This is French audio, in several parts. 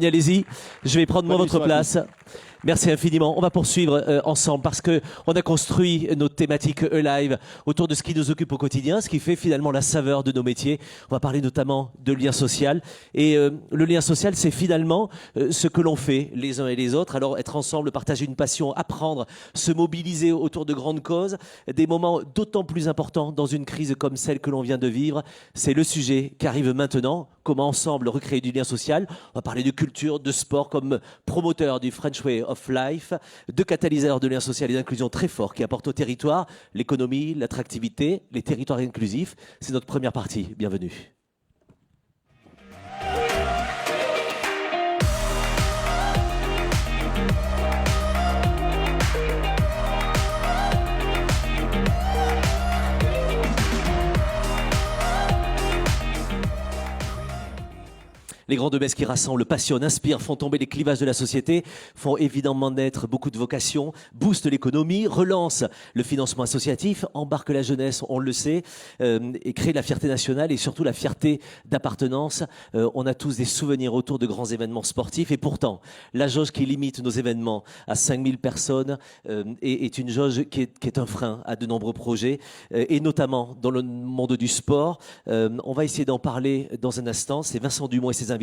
Allez-y, je vais prendre moi votre place. Merci infiniment. On va poursuivre ensemble parce que on a construit notre thématique E-Live autour de ce qui nous occupe au quotidien, ce qui fait finalement la saveur de nos métiers. On va parler notamment de lien social. Et le lien social, c'est finalement ce que l'on fait les uns et les autres. Alors être ensemble, partager une passion, apprendre, se mobiliser autour de grandes causes, des moments d'autant plus importants dans une crise comme celle que l'on vient de vivre. C'est le sujet qui arrive maintenant. Comment ensemble recréer du lien social. On va parler de culture, de sport comme promoteur du French Way of Life, de catalyseurs de lien social et d'inclusion très forts qui apportent au territoire l'économie, l'attractivité, les territoires inclusifs. C'est notre première partie. Bienvenue. Les grandes messes qui rassemblent, passionnent, inspirent, font tomber les clivages de la société, font évidemment naître beaucoup de vocations, boostent l'économie, relancent le financement associatif, embarquent la jeunesse, on le sait, et créent la fierté nationale et surtout la fierté d'appartenance. On a tous des souvenirs autour de grands événements sportifs et pourtant, la jauge qui limite nos événements à 5000 personnes est une jauge qui est un frein à de nombreux projets et notamment dans le monde du sport. On va essayer d'en parler dans un instant. C'est Vincent Dumont et ses invités.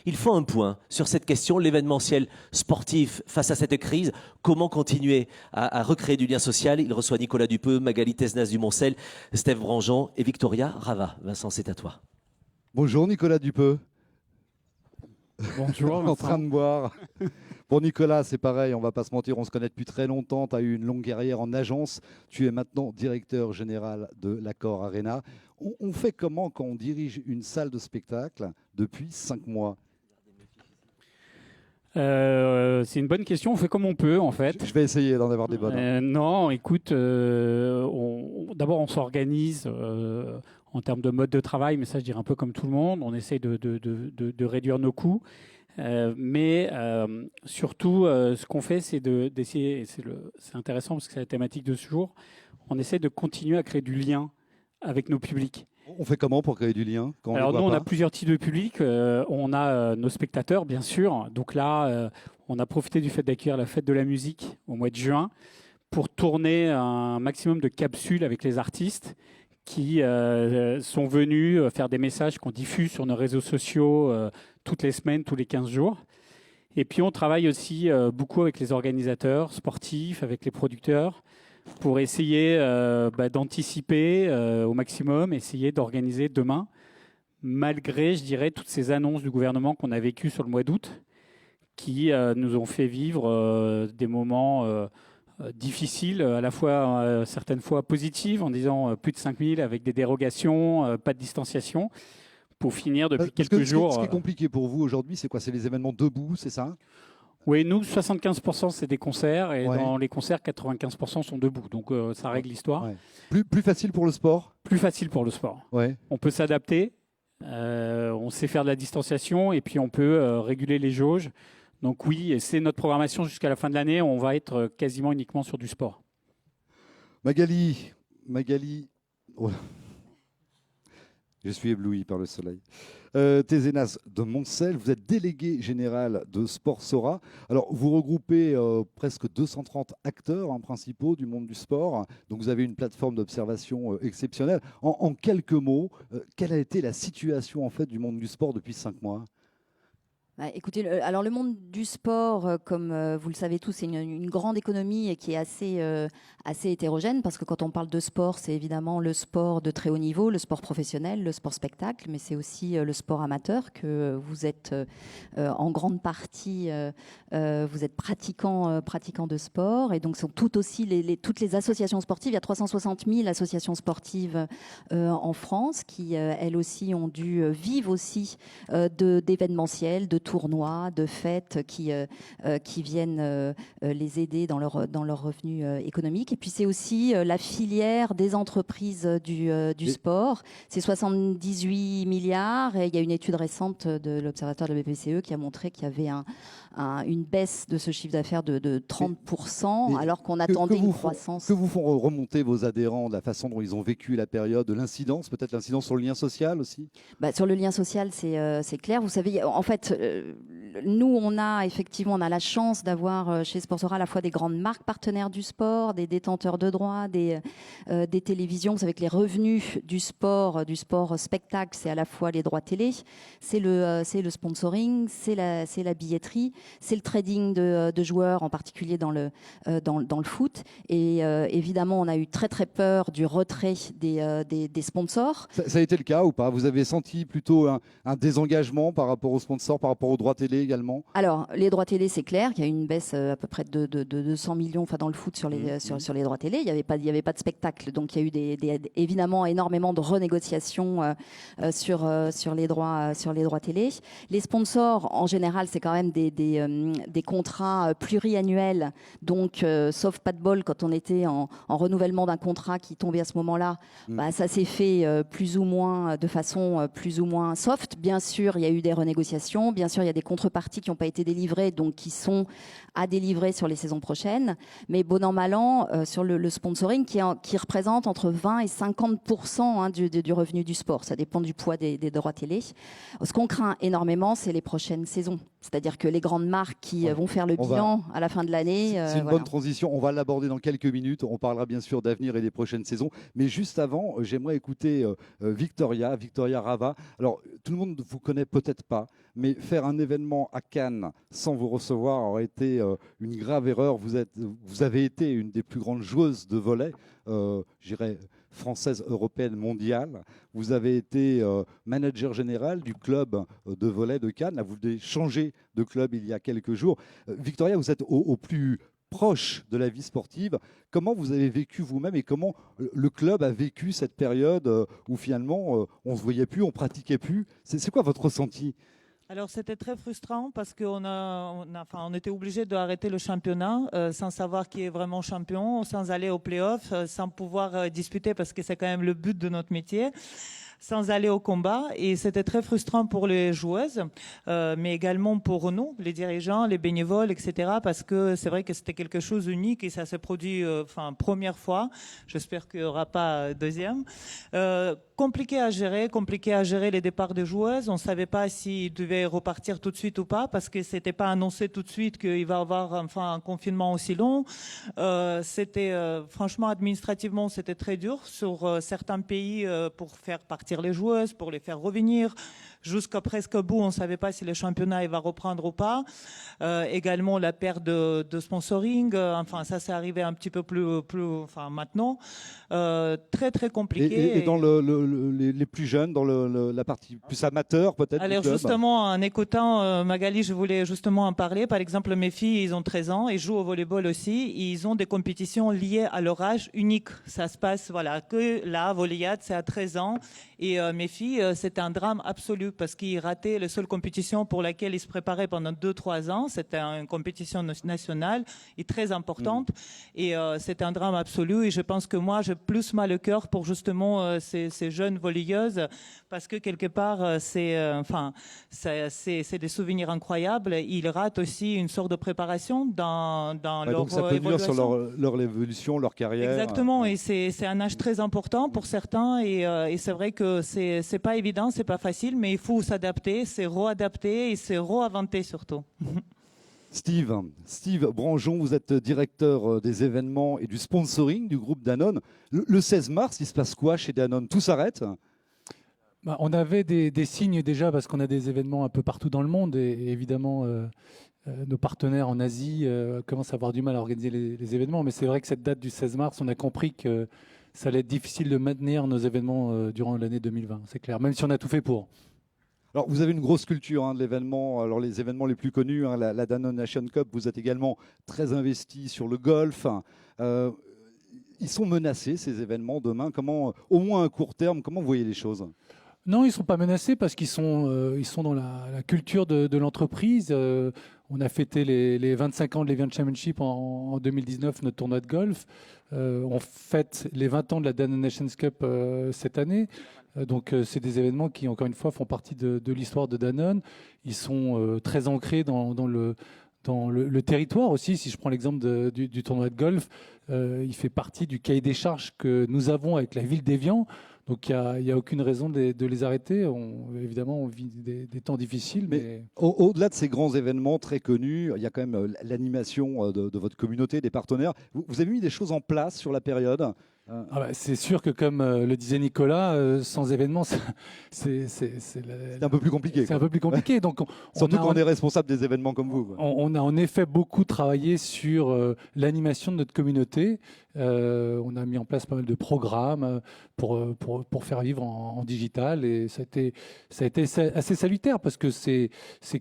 Il faut un point sur cette question, l'événementiel sportif face à cette crise. Comment continuer à recréer du lien social? Il reçoit Nicolas Dupeux, Magali Tesnas du Moncel, Steve Branjon et Victoria Rava. Vincent, c'est à toi. Bonjour Nicolas Dupeux. Bonjour. En train de boire. Pour Nicolas, c'est pareil, on va pas se mentir, on se connaît depuis très longtemps. Tu as eu une longue carrière en agence. Tu es maintenant directeur général de l'Accor Arena. On fait comment quand on dirige une salle de spectacle depuis 5 mois? C'est une bonne question. On fait comme on peut, en fait. Je vais essayer d'en avoir des bonnes. Non, écoute, d'abord, on s'organise en termes de mode de travail, mais ça, je dirais un peu comme tout le monde. On essaye de réduire nos coûts. Mais surtout, ce qu'on fait, c'est d'essayer, et c'est intéressant parce que c'est la thématique de ce jour, on essaie de continuer à créer du lien avec nos publics. On fait comment pour créer du lien quand Alors on nous, on a plusieurs types de publics. On a nos spectateurs, bien sûr. Donc là, on a profité du fait d'accueillir la fête de la musique au mois de juin pour tourner un maximum de capsules avec les artistes qui sont venus faire des messages qu'on diffuse sur nos réseaux sociaux toutes les semaines, tous les 15 jours. Et puis on travaille aussi beaucoup avec les organisateurs sportifs, avec les producteurs, pour essayer d'anticiper au maximum, essayer d'organiser demain, malgré, je dirais, toutes ces annonces du gouvernement qu'on a vécues sur le mois d'août, qui nous ont fait vivre des moments difficiles, à la fois certaines fois positifs, en disant plus de 5000 avec des dérogations, pas de distanciation, pour finir depuis quelques jours. Ce qui est compliqué pour vous aujourd'hui, c'est quoi? C'est les événements debout, c'est ça? Oui, nous, 75% c'est des concerts et dans les concerts, 95% sont debout. Donc ça règle l'histoire. Ouais. Plus facile pour le sport? Plus facile pour le sport. Ouais. On peut s'adapter, on sait faire de la distanciation et puis on peut réguler les jauges. Donc oui, et c'est notre programmation jusqu'à la fin de l'année. On va être quasiment uniquement sur du sport. Magali. Oh. Je suis ébloui par le soleil. Tézénas de Moncel, vous êtes délégué général de Sport Sora. Alors, vous regroupez presque 230 acteurs principaux du monde du sport. Donc, vous avez une plateforme d'observation exceptionnelle. En quelques mots, quelle a été la situation en fait du monde du sport depuis 5 mois? Écoutez, alors le monde du sport, comme vous le savez tous, c'est une grande économie et qui est assez hétérogène parce que quand on parle de sport, c'est évidemment le sport de très haut niveau, le sport professionnel, le sport spectacle, mais c'est aussi le sport amateur que vous êtes en grande partie, vous êtes pratiquant de sport et donc sont toutes les associations sportives. Il y a 360 000 associations sportives en France qui, elles aussi, ont dû vivre aussi d'événementiels, de tournois, de fêtes qui viennent les aider dans leurs revenus économiques. Et puis c'est aussi la filière des entreprises du sport. C'est 78 milliards et il y a une étude récente de l'Observatoire de la BPCE qui a montré qu'il y avait une baisse de ce chiffre d'affaires de 30% alors qu'on attendait une croissance. Que vous font remonter vos adhérents de la façon dont ils ont vécu la période, de l'incidence, peut-être l'incidence sur le lien social aussi? Sur le lien social, c'est clair. Vous savez, en fait, nous, on a la chance d'avoir chez Sportsora à la fois des grandes marques partenaires du sport, des détenteurs de droits, des télévisions. Vous savez que les revenus du sport spectacle, c'est à la fois les droits télé, c'est le sponsoring, c'est la billetterie, c'est le trading de joueurs, en particulier dans le foot. Et évidemment, on a eu très très peur du retrait des sponsors. Ça a été le cas ou pas? Vous avez senti plutôt un désengagement par rapport aux sponsors, par rapport aux droits télé également? Alors, les droits télé, c'est clair qu'il y a eu une baisse à peu près de 200 millions dans le foot sur les droits télé. Il n'y avait pas de spectacle. Donc, il y a eu évidemment énormément de renégociations sur les droits télé. Les sponsors, en général, c'est quand même des contrats pluriannuels. Donc, sauf pas de bol, quand on était en renouvellement d'un contrat qui tombait à ce moment-là, ça s'est fait de façon plus ou moins soft. Bien sûr, il y a eu des renégociations. Bien sûr, il y a des contreparties qui n'ont pas été délivrées, donc qui sont à délivrer sur les saisons prochaines. Mais bon an, mal an, sur le sponsoring qui représente entre 20 et 50% du revenu du sport. Ça dépend du poids des droits télé. Ce qu'on craint énormément, c'est les prochaines saisons. C'est-à-dire que les grandes marques qui vont faire le bilan à la fin de l'année. C'est une bonne transition. On va l'aborder dans quelques minutes. On parlera bien sûr d'avenir et des prochaines saisons. Mais juste avant, j'aimerais écouter Victoria Rava. Alors, tout le monde ne vous connaît peut-être pas, mais faire un événement à Cannes sans vous recevoir aurait été une grave erreur. Vous avez été une des plus grandes joueuses de volley, je dirais française, européenne, mondiale. Vous avez été manager général du club de volley de Cannes. Là, vous avez changé de club il y a quelques jours. Victoria, vous êtes au plus proche de la vie sportive. Comment vous avez vécu vous-même et comment le club a vécu cette période où finalement on ne se voyait plus, on pratiquait plus? C'est quoi votre ressenti? Alors c'était très frustrant parce qu'on on était obligé d'arrêter le championnat sans savoir qui est vraiment champion, sans aller au play-off, sans pouvoir disputer parce que c'est quand même le but de notre métier, sans aller au combat. Et c'était très frustrant pour les joueuses, mais également pour nous, les dirigeants, les bénévoles, etc. Parce que c'est vrai que c'était quelque chose d'unique et ça s'est produit première fois. J'espère qu'il n'y aura pas deuxième. Compliqué à gérer les départs des joueuses. On ne savait pas s'ils devaient repartir tout de suite ou pas parce que c'était pas annoncé tout de suite qu'il va y avoir un confinement aussi long. C'était franchement administrativement c'était très dur sur certains pays pour faire partir les joueuses, pour les faire revenir. Jusqu'à presque au bout, on ne savait pas si le championnat il va reprendre ou pas. Également la perte de sponsoring. Ça c'est arrivé un petit peu plus maintenant. Très très compliqué. Et dans les plus jeunes, dans la partie plus amateur peut-être. Alors du club. justement, en écoutant Magali, je voulais justement en parler. Par exemple, mes filles, ils ont 13 ans, ils jouent au volleyball aussi. Ils ont des compétitions liées à leur âge unique. Ça se passe, que la volleyade, c'est à 13 ans. Et mes filles, c'était un drame absolu parce qu'ils rataient la seule compétition pour laquelle ils se préparaient pendant 2-3 ans. C'était une compétition nationale et très importante. Et c'était un drame absolu. Et je pense que moi, j'ai plus mal au cœur pour justement ces jeunes volleyeuses parce que quelque part, c'est des souvenirs incroyables. Ils ratent aussi une sorte de préparation dans leur donc ça peut nuire sur leur évolution, leur carrière. Exactement. Et c'est un âge très important pour certains. Et c'est vrai que c'est pas évident, c'est pas facile, mais il faut s'adapter, c'est réadapter et c'est réinventer surtout. Steve Branjon, vous êtes directeur des événements et du sponsoring du groupe Danone. Le 16 mars, il se passe quoi chez Danone? Tout s'arrête? On avait des signes déjà parce qu'on a des événements un peu partout dans le monde et évidemment nos partenaires en Asie commencent à avoir du mal à organiser les événements. Mais c'est vrai que cette date du 16 mars, on a compris que ça allait être difficile de maintenir nos événements durant l'année 2020, c'est clair, même si on a tout fait pour. Alors, vous avez une grosse culture de l'événement. Alors, les événements les plus connus, la Danone Nation Cup, vous êtes également très investi sur le golf. Ils sont menacés, ces événements, demain. Comment, au moins à court terme, comment vous voyez les choses? Non, ils ne sont pas menacés parce qu'ils sont dans la culture de l'entreprise. On a fêté les 25 ans de l'Evian Championship en 2019, notre tournoi de golf. On fête les 20 ans de la Danone Nations Cup cette année. Donc c'est des événements qui, encore une fois, font partie de l'histoire de Danone. Ils sont très ancrés dans le territoire aussi. Si je prends l'exemple du tournoi de golf, il fait partie du cahier des charges que nous avons avec la ville d'Évian. Donc il y a aucune raison de les arrêter. Évidemment, on vit des temps difficiles, mais Au-delà de ces grands événements très connus, il y a quand même l'animation de votre communauté, des partenaires. Vous avez mis des choses en place sur la période. c'est sûr que comme le disait Nicolas, sans événements, c'est C'est un peu plus compliqué. un peu plus compliqué. Donc Surtout a qu'on est responsable des événements comme vous. on a en effet beaucoup travaillé sur l'animation de notre communauté. On a mis en place pas mal de programmes pour faire vivre en digital, et ça a été assez salutaire parce que c'est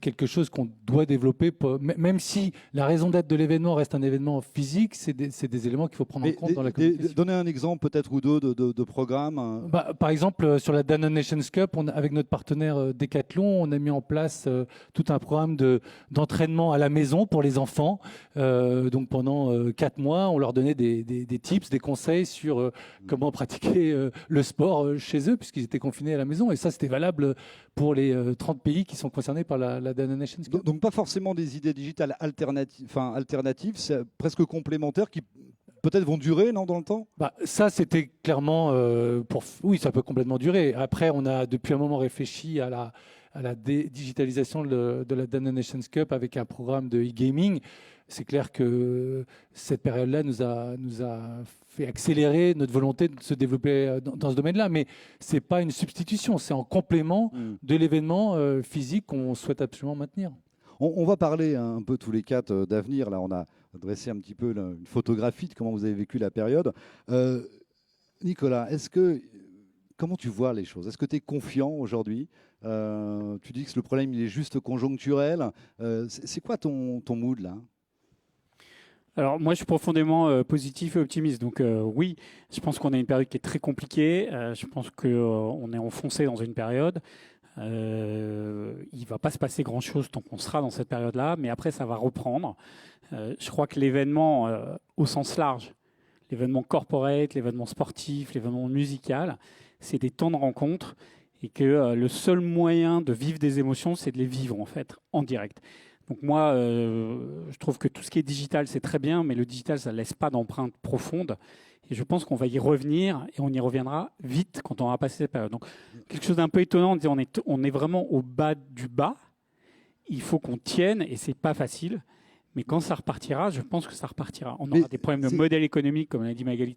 quelque chose qu'on doit développer, même si la raison d'être de l'événement reste un événement physique, c'est des éléments qu'il faut prendre en compte dans la communication. Donnez un exemple peut-être ou deux de programmes. Par exemple, sur la Danone Nations Cup, avec notre partenaire Decathlon, on a mis en place tout un programme d'entraînement à la maison pour les enfants. Donc pendant 4 mois, on leur donnait des tips, des conseils sur comment pratiquer le sport chez eux, puisqu'ils étaient confinés à la maison. Et ça, c'était valable pour les 30 pays qui sont concernés par la Danone Nations Cup. Donc pas forcément des idées digitales alternatives, c'est presque complémentaires qui peut-être vont durer, non, dans le temps? Ça, c'était clairement oui, ça peut complètement durer. Après, on a depuis un moment réfléchi à la digitalisation de la Danone Nations Cup avec un programme de e-gaming. C'est clair que cette période-là nous a fait accélérer notre volonté de se développer dans ce domaine-là. Mais ce n'est pas une substitution, c'est en complément de l'événement physique qu'on souhaite absolument maintenir. On va parler un peu tous les quatre d'avenir. Là, on a dressé un petit peu une photographie de comment vous avez vécu la période. Nicolas, comment tu vois les choses? Est-ce que tu es confiant aujourd'hui? Tu dis que le problème il est juste conjoncturel. C'est quoi ton mood là? Alors moi je suis profondément positif et optimiste, donc oui, je pense qu'on a une période qui est très compliquée, je pense qu'on est enfoncé dans une période, il ne va pas se passer grand-chose tant qu'on sera dans cette période-là, mais après ça va reprendre. Je crois que l'événement au sens large, l'événement corporate, l'événement sportif, l'événement musical, c'est des temps de rencontre, et que le seul moyen de vivre des émotions, c'est de les vivre en fait, en direct. Donc moi, je trouve que tout ce qui est digital, c'est très bien, mais le digital, ça ne laisse pas d'empreinte profonde. Et je pense qu'on va y revenir, et on y reviendra vite quand on aura passé cette période. Donc quelque chose d'un peu étonnant, on est vraiment au bas du bas. Il faut qu'on tienne, et c'est pas facile. Mais quand ça repartira, je pense que ça repartira. On aura des problèmes de modèle économique, comme l'a dit Magali,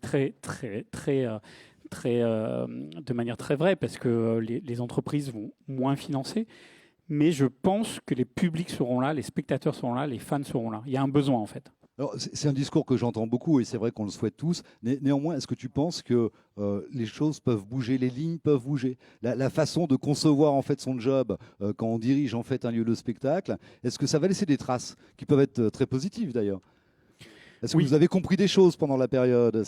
de manière très vraie, parce que les entreprises vont moins financer. Mais je pense que les publics seront là, les spectateurs seront là, les fans seront là. Il y a un besoin, en fait. C'est un discours que j'entends beaucoup et c'est vrai qu'on le souhaite tous. Néanmoins, est-ce que tu penses que les choses peuvent bouger, les lignes peuvent bouger, la façon de concevoir en fait son job quand on dirige en fait un lieu de spectacle, est-ce que ça va laisser des traces qui peuvent être très positives d'ailleurs? Est-ce que vous avez compris des choses pendant la période?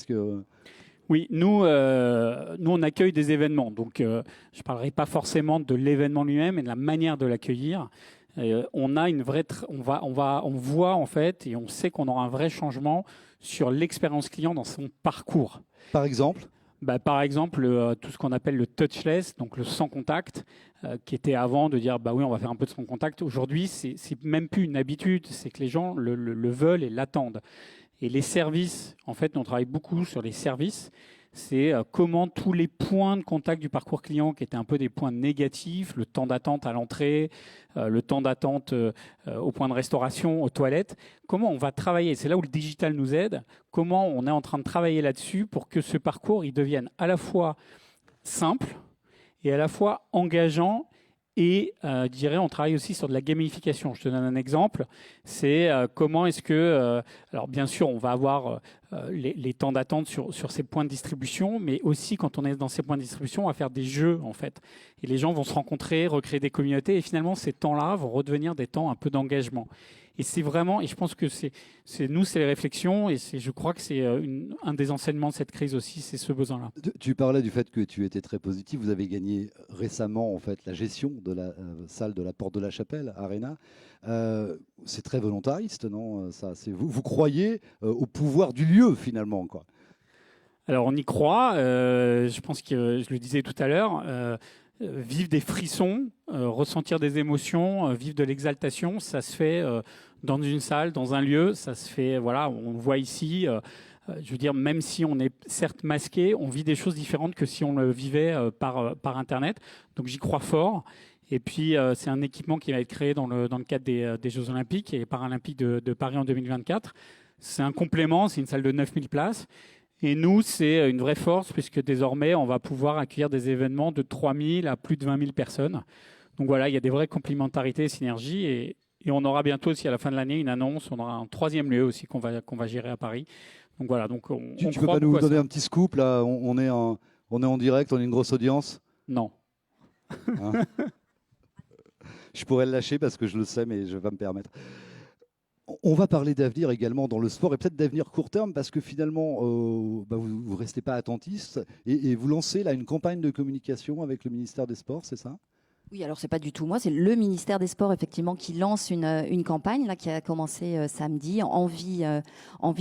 Oui, nous, on accueille des événements. Donc, je ne parlerai pas forcément de l'événement lui-même, mais de la manière de l'accueillir. On a une vraie, on voit en fait, et on sait qu'on aura un vrai changement sur l'expérience client dans son parcours. Par exemple? Par exemple, tout ce qu'on appelle le touchless, donc le sans contact, qui était avant de dire oui, on va faire un peu de sans contact. Aujourd'hui, c'est même plus une habitude, c'est que les gens le veulent et l'attendent. Et les services, en fait, on travaille beaucoup sur les services. C'est comment tous les points de contact du parcours client, qui étaient un peu des points négatifs, le temps d'attente à l'entrée, le temps d'attente au point de restauration, aux toilettes, comment on va travailler. C'est là où le digital nous aide. Comment on est en train de travailler là-dessus pour que ce parcours il devienne à la fois simple et à la fois engageant. Et je dirais, on travaille aussi sur de la gamification. Je te donne un exemple. C'est comment est-ce que... alors bien sûr, on va avoir les temps d'attente sur ces points de distribution, mais aussi quand on est dans ces points de distribution, on va faire des jeux en fait. Et les gens vont se rencontrer, recréer des communautés, et finalement, ces temps-là vont redevenir des temps un peu d'engagement. Et c'est vraiment, et je pense que c'est les réflexions, et je crois que c'est un des enseignements de cette crise aussi, c'est ce besoin-là. Tu parlais du fait que tu étais très positif. Vous avez gagné récemment en fait la gestion de la salle de la Porte de la Chapelle, Arena. C'est très volontariste, non? Ça, vous croyez au pouvoir du lieu finalement, quoi. Alors on y croit. Je pense que je le disais tout à l'heure. Vivre des frissons, ressentir des émotions, vivre de l'exaltation, ça se fait dans une salle, dans un lieu, ça se fait, voilà, on le voit ici, Je veux dire, même si on est certes masqué, on vit des choses différentes que si on le vivait par Internet. Donc j'y crois fort. Et puis, c'est un équipement qui va être créé dans le cadre des Jeux Olympiques et Paralympiques de Paris en 2024. C'est un complément, c'est une salle de 9000 places. Et nous, c'est une vraie force puisque désormais, on va pouvoir accueillir des événements de 3000 à plus de 20 000 personnes. Donc voilà, il y a des vraies complémentarités et synergies. Et on aura bientôt aussi, à la fin de l'année, une annonce. On aura un 3e lieu aussi qu'on va gérer à Paris. Donc voilà, donc Tu peux pas nous donner un petit scoop là, on est en direct, on est une grosse audience. Non. Hein. Je pourrais le lâcher parce que je le sais, mais je vais pas me permettre. On va parler d'avenir également dans le sport et peut-être d'avenir court terme parce que finalement, vous ne restez pas attentiste et vous lancez là une campagne de communication avec le ministère des Sports, c'est ça ? Oui, alors c'est pas du tout moi, c'est le ministère des Sports effectivement qui lance une campagne là qui a commencé samedi, envie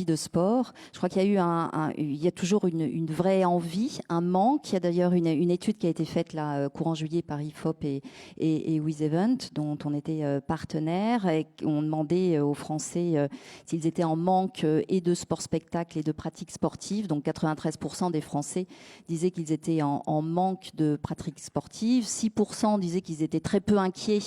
de sport. Je crois qu'il y a eu il y a toujours une vraie envie, un manque. Il y a d'ailleurs une étude qui a été faite là courant juillet par IFOP et With Event dont on était partenaire et on demandait aux Français s'ils étaient en manque et de sport spectacle et de pratiques sportives. Donc 93% des Français disaient qu'ils étaient en manque de pratiques sportives, 6% disaient qu'ils étaient très peu inquiets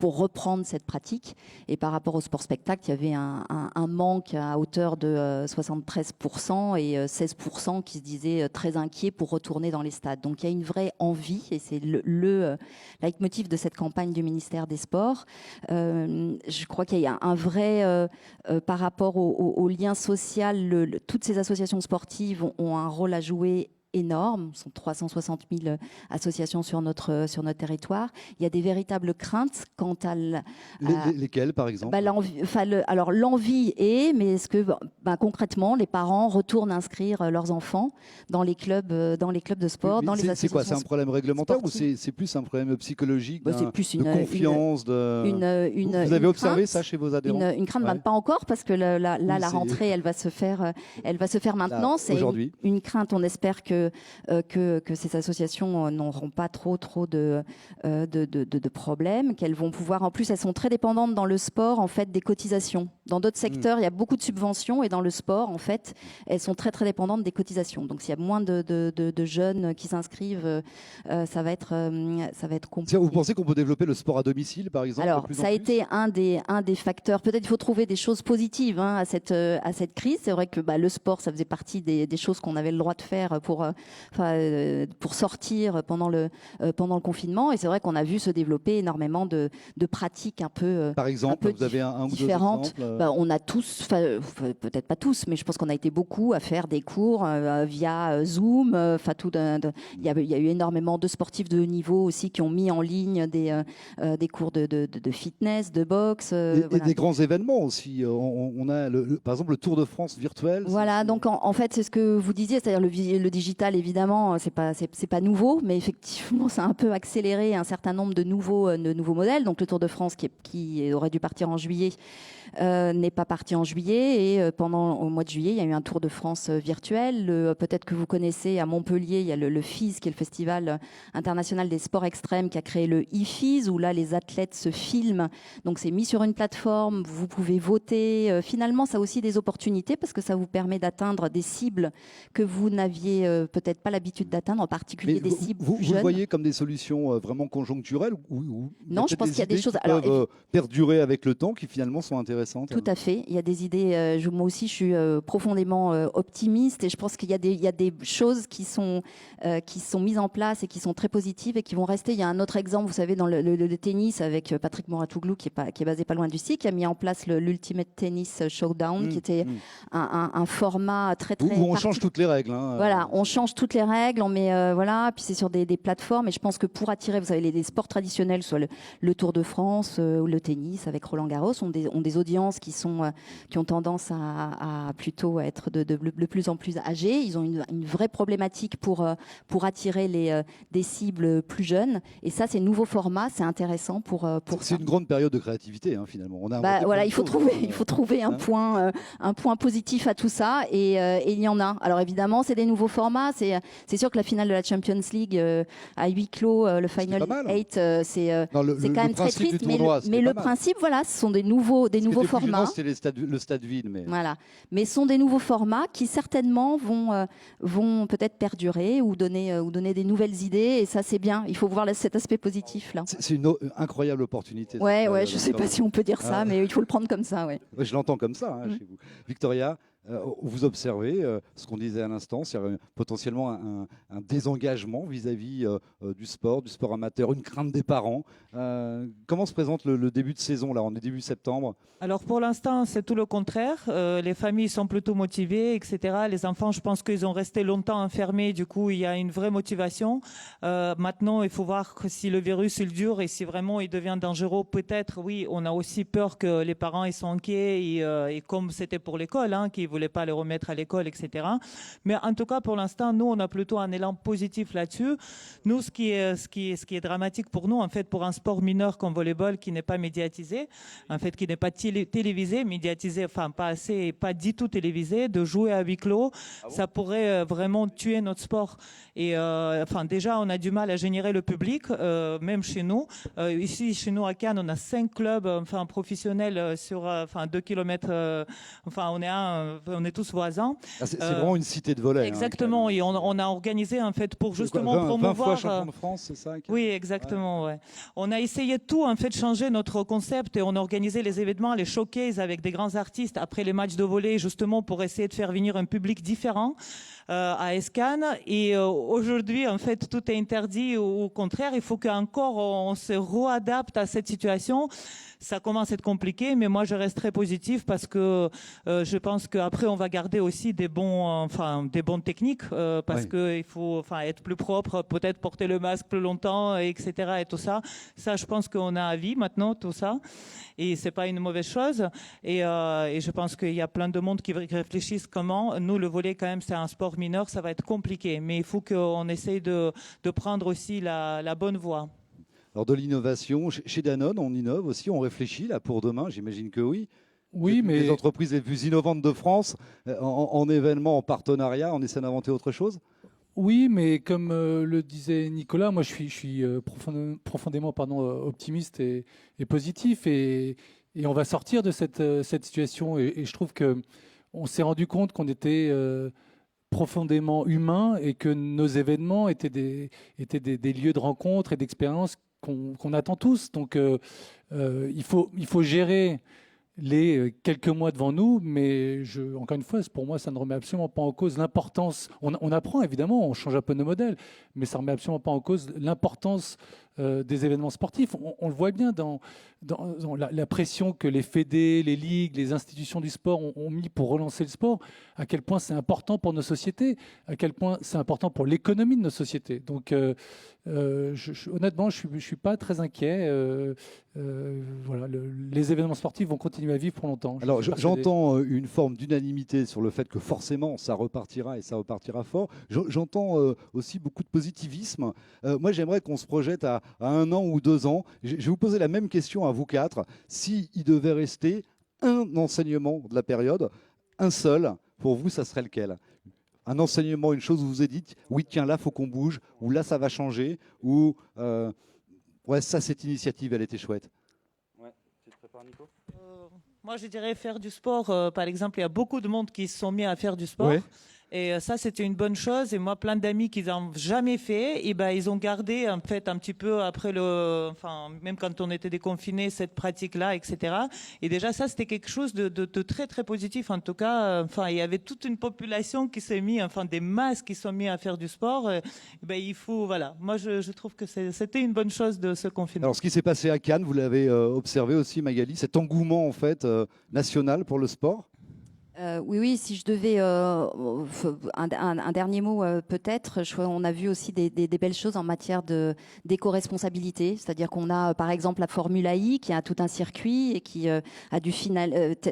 pour reprendre cette pratique. Et par rapport au sport spectacle, il y avait un manque à hauteur de 73% et 16% qui se disaient très inquiets pour retourner dans les stades. Donc il y a une vraie envie et c'est le leitmotiv de cette campagne du ministère des Sports. Je crois qu'il y a un vrai, par rapport au lien social, toutes ces associations sportives ont un rôle à jouer énorme, ce sont 360 000 associations sur notre territoire. Il y a des véritables craintes quant à... Lesquelles, par exemple ? Alors, l'envie est, mais est-ce que concrètement, les parents retournent inscrire leurs enfants dans les clubs de sport, dans les associations sportives ? C'est quoi ? C'est un problème réglementaire ou c'est plus un problème psychologique, c'est plus de confiance Vous avez observé ça chez vos adhérents ? Une crainte, pas encore, parce que la rentrée, elle va se faire maintenant. Là, c'est aujourd'hui. Une crainte, on espère que ces associations n'auront pas trop de problèmes, qu'elles vont pouvoir, en plus elles sont très dépendantes dans le sport en fait des cotisations. Dans d'autres secteurs, il y a beaucoup de subventions et dans le sport en fait, elles sont très dépendantes des cotisations. Donc s'il y a moins de jeunes qui s'inscrivent, ça va être compliqué. Vous pensez qu'on peut développer le sport à domicile par exemple ? Alors ça a été un des facteurs. Peut-être il faut trouver des choses positives à cette crise. C'est vrai que le sport, ça faisait partie des choses qu'on avait le droit de faire pour sortir pendant le confinement. Et c'est vrai qu'on a vu se développer énormément de pratiques un peu par exemple, vous avez un ou deux différentes. exemples On a tous, peut-être pas tous, mais je pense qu'on a été beaucoup à faire des cours via Zoom. Il y a eu énormément de sportifs de haut niveau aussi qui ont mis en ligne des cours de fitness, de boxe. Et des grands événements aussi. On a par exemple le Tour de France virtuel. Voilà, donc en fait c'est ce que vous disiez, c'est-à-dire le digital évidemment c'est pas nouveau, mais effectivement ça a un peu accéléré un certain nombre de nouveaux modèles. Donc le Tour de France qui aurait dû partir en juillet n'est pas parti en juillet et au mois de juillet il y a eu un Tour de France virtuel. Peut-être que vous connaissez à Montpellier, il y a le FIS qui est le Festival international des sports extrêmes qui a créé le IFIS où là les athlètes se filment. Donc c'est mis sur une plateforme, vous pouvez voter. Finalement ça a aussi des opportunités parce que ça vous permet d'atteindre des cibles que vous n'aviez peut-être pas l'habitude d'atteindre, en particulier des cibles vous jeunes. Vous voyez comme des solutions vraiment conjoncturelles ou non, je pense qu'il y a des choses qui peuvent perdurer avec le temps qui finalement sont intéressantes. Tout à fait. Il y a des idées. Moi aussi, je suis profondément optimiste et je pense qu'il y a des choses qui sont mises en place et qui sont très positives et qui vont rester. Il y a un autre exemple, vous savez, dans le tennis avec Patrick Mouratoglou qui est basé pas loin d'ici, qui a mis en place l'Ultimate Tennis Showdown, qui était un format très où on change toutes les règles. Voilà, on change toutes les règles, on met puis c'est sur des plateformes. Et je pense que pour attirer, vous savez, les sports traditionnels, soit le Tour de France ou le tennis avec Roland Garros, ont des audiences qui ont tendance à plutôt être de plus en plus âgées. Ils ont une vraie problématique pour attirer des cibles plus jeunes. Et ça, ces nouveaux formats, c'est intéressant pour ça. C'est une grande période de créativité, finalement. Il faut trouver un point positif à tout ça, et il y en a. Alors évidemment, c'est des nouveaux formats. C'est sûr que la finale de la Champions League à huis clos, le Final 8, c'est quand même très triste. Mais le principe, voilà, ce sont des nouveaux formats. formats. c'était le stade vide, mais Voilà. Mais ce sont des nouveaux formats qui certainement vont peut-être perdurer ou donner des nouvelles idées. Et ça, c'est bien. Il faut voir cet aspect positif là. c'est une incroyable opportunité. Ouais, cette ouais. période. Je sais pas si on peut dire ça, Ah. mais il faut le prendre comme ça, ouais. Ouais, je l'entends comme ça chez vous. Victoria, vous observez ce qu'on disait à l'instant, c'est potentiellement un désengagement vis-à-vis du sport amateur, une crainte des parents. Comment se présente le début de saison là? On est début septembre. Alors pour l'instant, c'est tout le contraire. Les familles sont plutôt motivées, etc. Les enfants, je pense qu'ils ont resté longtemps enfermés. Du coup, il y a une vraie motivation. Maintenant, il faut voir que si le virus il dure et si vraiment il devient dangereux, peut-être, oui, on a aussi peur que les parents ils sont inquiets et comme c'était pour l'école, qu'ils ne voulaient pas les remettre à l'école, etc. Mais en tout cas, pour l'instant, nous, on a plutôt un élan positif là-dessus. Nous, ce qui est dramatique pour nous, en fait, pour un sport mineur comme volleyball qui n'est pas médiatisé, en fait, qui n'est pas télévisé, médiatisé, enfin pas assez, et pas du tout télévisé, de jouer à huis clos, ça pourrait vraiment tuer notre sport. Et enfin déjà, on a du mal à générer le public, même chez nous. Ici, chez nous à Cannes, on a 5 clubs, enfin professionnels sur, 2 kilomètres. Enfin, on est tous voisins. Ah, c'est vraiment une cité de volley. Exactement. Et on a organisé en fait pour justement promouvoir. 20 fois champion de France, c'est ça? Oui, exactement. Ouais. On a essayé de tout en fait changer notre concept et on a organisé les événements, les showcases avec des grands artistes après les matchs de volley justement pour essayer de faire venir un public différent à Escannes. Et aujourd'hui, en fait, tout est interdit. Au contraire, il faut qu'encore on se réadapte à cette situation. Ça commence à être compliqué, mais moi je reste très positif parce que je pense qu'après on va garder aussi des bonnes techniques parce que il faut être plus propre, peut-être porter le masque plus longtemps, etc. et tout ça. Ça, je pense qu'on a à vie maintenant tout ça et c'est pas une mauvaise chose. Et je pense qu'il y a plein de monde qui réfléchissent comment. Nous, le volley quand même, c'est un sport mineur, ça va être compliqué, mais il faut qu'on essaye de prendre aussi la bonne voie. Alors de l'innovation, chez Danone, on innove aussi, on réfléchit là pour demain, j'imagine que oui. Oui, mais Les entreprises les plus innovantes de France, en événements, en partenariat, on essaie d'inventer autre chose? oui, mais comme le disait Nicolas, moi je suis profondément optimiste et positif et on va sortir de cette situation et je trouve que on s'est rendu compte qu'on était profondément humain et que nos événements étaient des lieux de rencontre et d'expérience qu'on attend tous. Donc il faut gérer les quelques mois devant nous, mais encore une fois, pour moi, ça ne remet absolument pas en cause l'importance. On apprend évidemment, on change un peu nos modèles, mais ça ne remet absolument pas en cause l'importance des événements sportifs. On le voit bien dans la pression que les fédés, les ligues, les institutions du sport ont mis pour relancer le sport, à quel point c'est important pour nos sociétés, à quel point c'est important pour l'économie de nos sociétés. Donc, honnêtement, je ne suis pas très inquiet. Voilà, les événements sportifs vont continuer à vivre pour longtemps. Alors, j'entends une forme d'unanimité sur le fait que forcément, ça repartira et ça repartira fort. J'entends aussi beaucoup de positivisme. Moi, j'aimerais qu'on se projette à 1 an ou 2 ans. Je vais vous poser la même question à vous 4. S'il devait rester un enseignement de la période, un seul, pour vous, ça serait lequel? Un enseignement, une chose où vous vous êtes dit, oui, tiens, là, il faut qu'on bouge, ou là, ça va changer, ou ouais, ça, cette initiative, elle était chouette. Ouais, tu te prépares, Nico? Moi, je dirais faire du sport. Par exemple, il y a beaucoup de monde qui se sont mis à faire du sport. Ouais. Et ça, c'était une bonne chose. Et moi, plein d'amis qui n'ont jamais fait, et ben, ils ont gardé, en fait, un petit peu après même quand on était déconfinés, cette pratique-là, etc. Et déjà, ça, c'était quelque chose de très, très positif. En tout cas, il y avait toute une population qui s'est mis, des masses qui sont mis à faire du sport. Et ben, il faut, voilà. Moi, je trouve que c'était une bonne chose de ce confinement. Alors, ce qui s'est passé à Cannes, vous l'avez observé aussi, Magali, cet engouement, en fait, national pour le sport? Oui, si je devais un dernier mot peut-être, on a vu aussi des belles choses en matière d'éco-responsabilité, c'est-à-dire qu'on a par exemple la Formule I qui a tout un circuit et qui a dû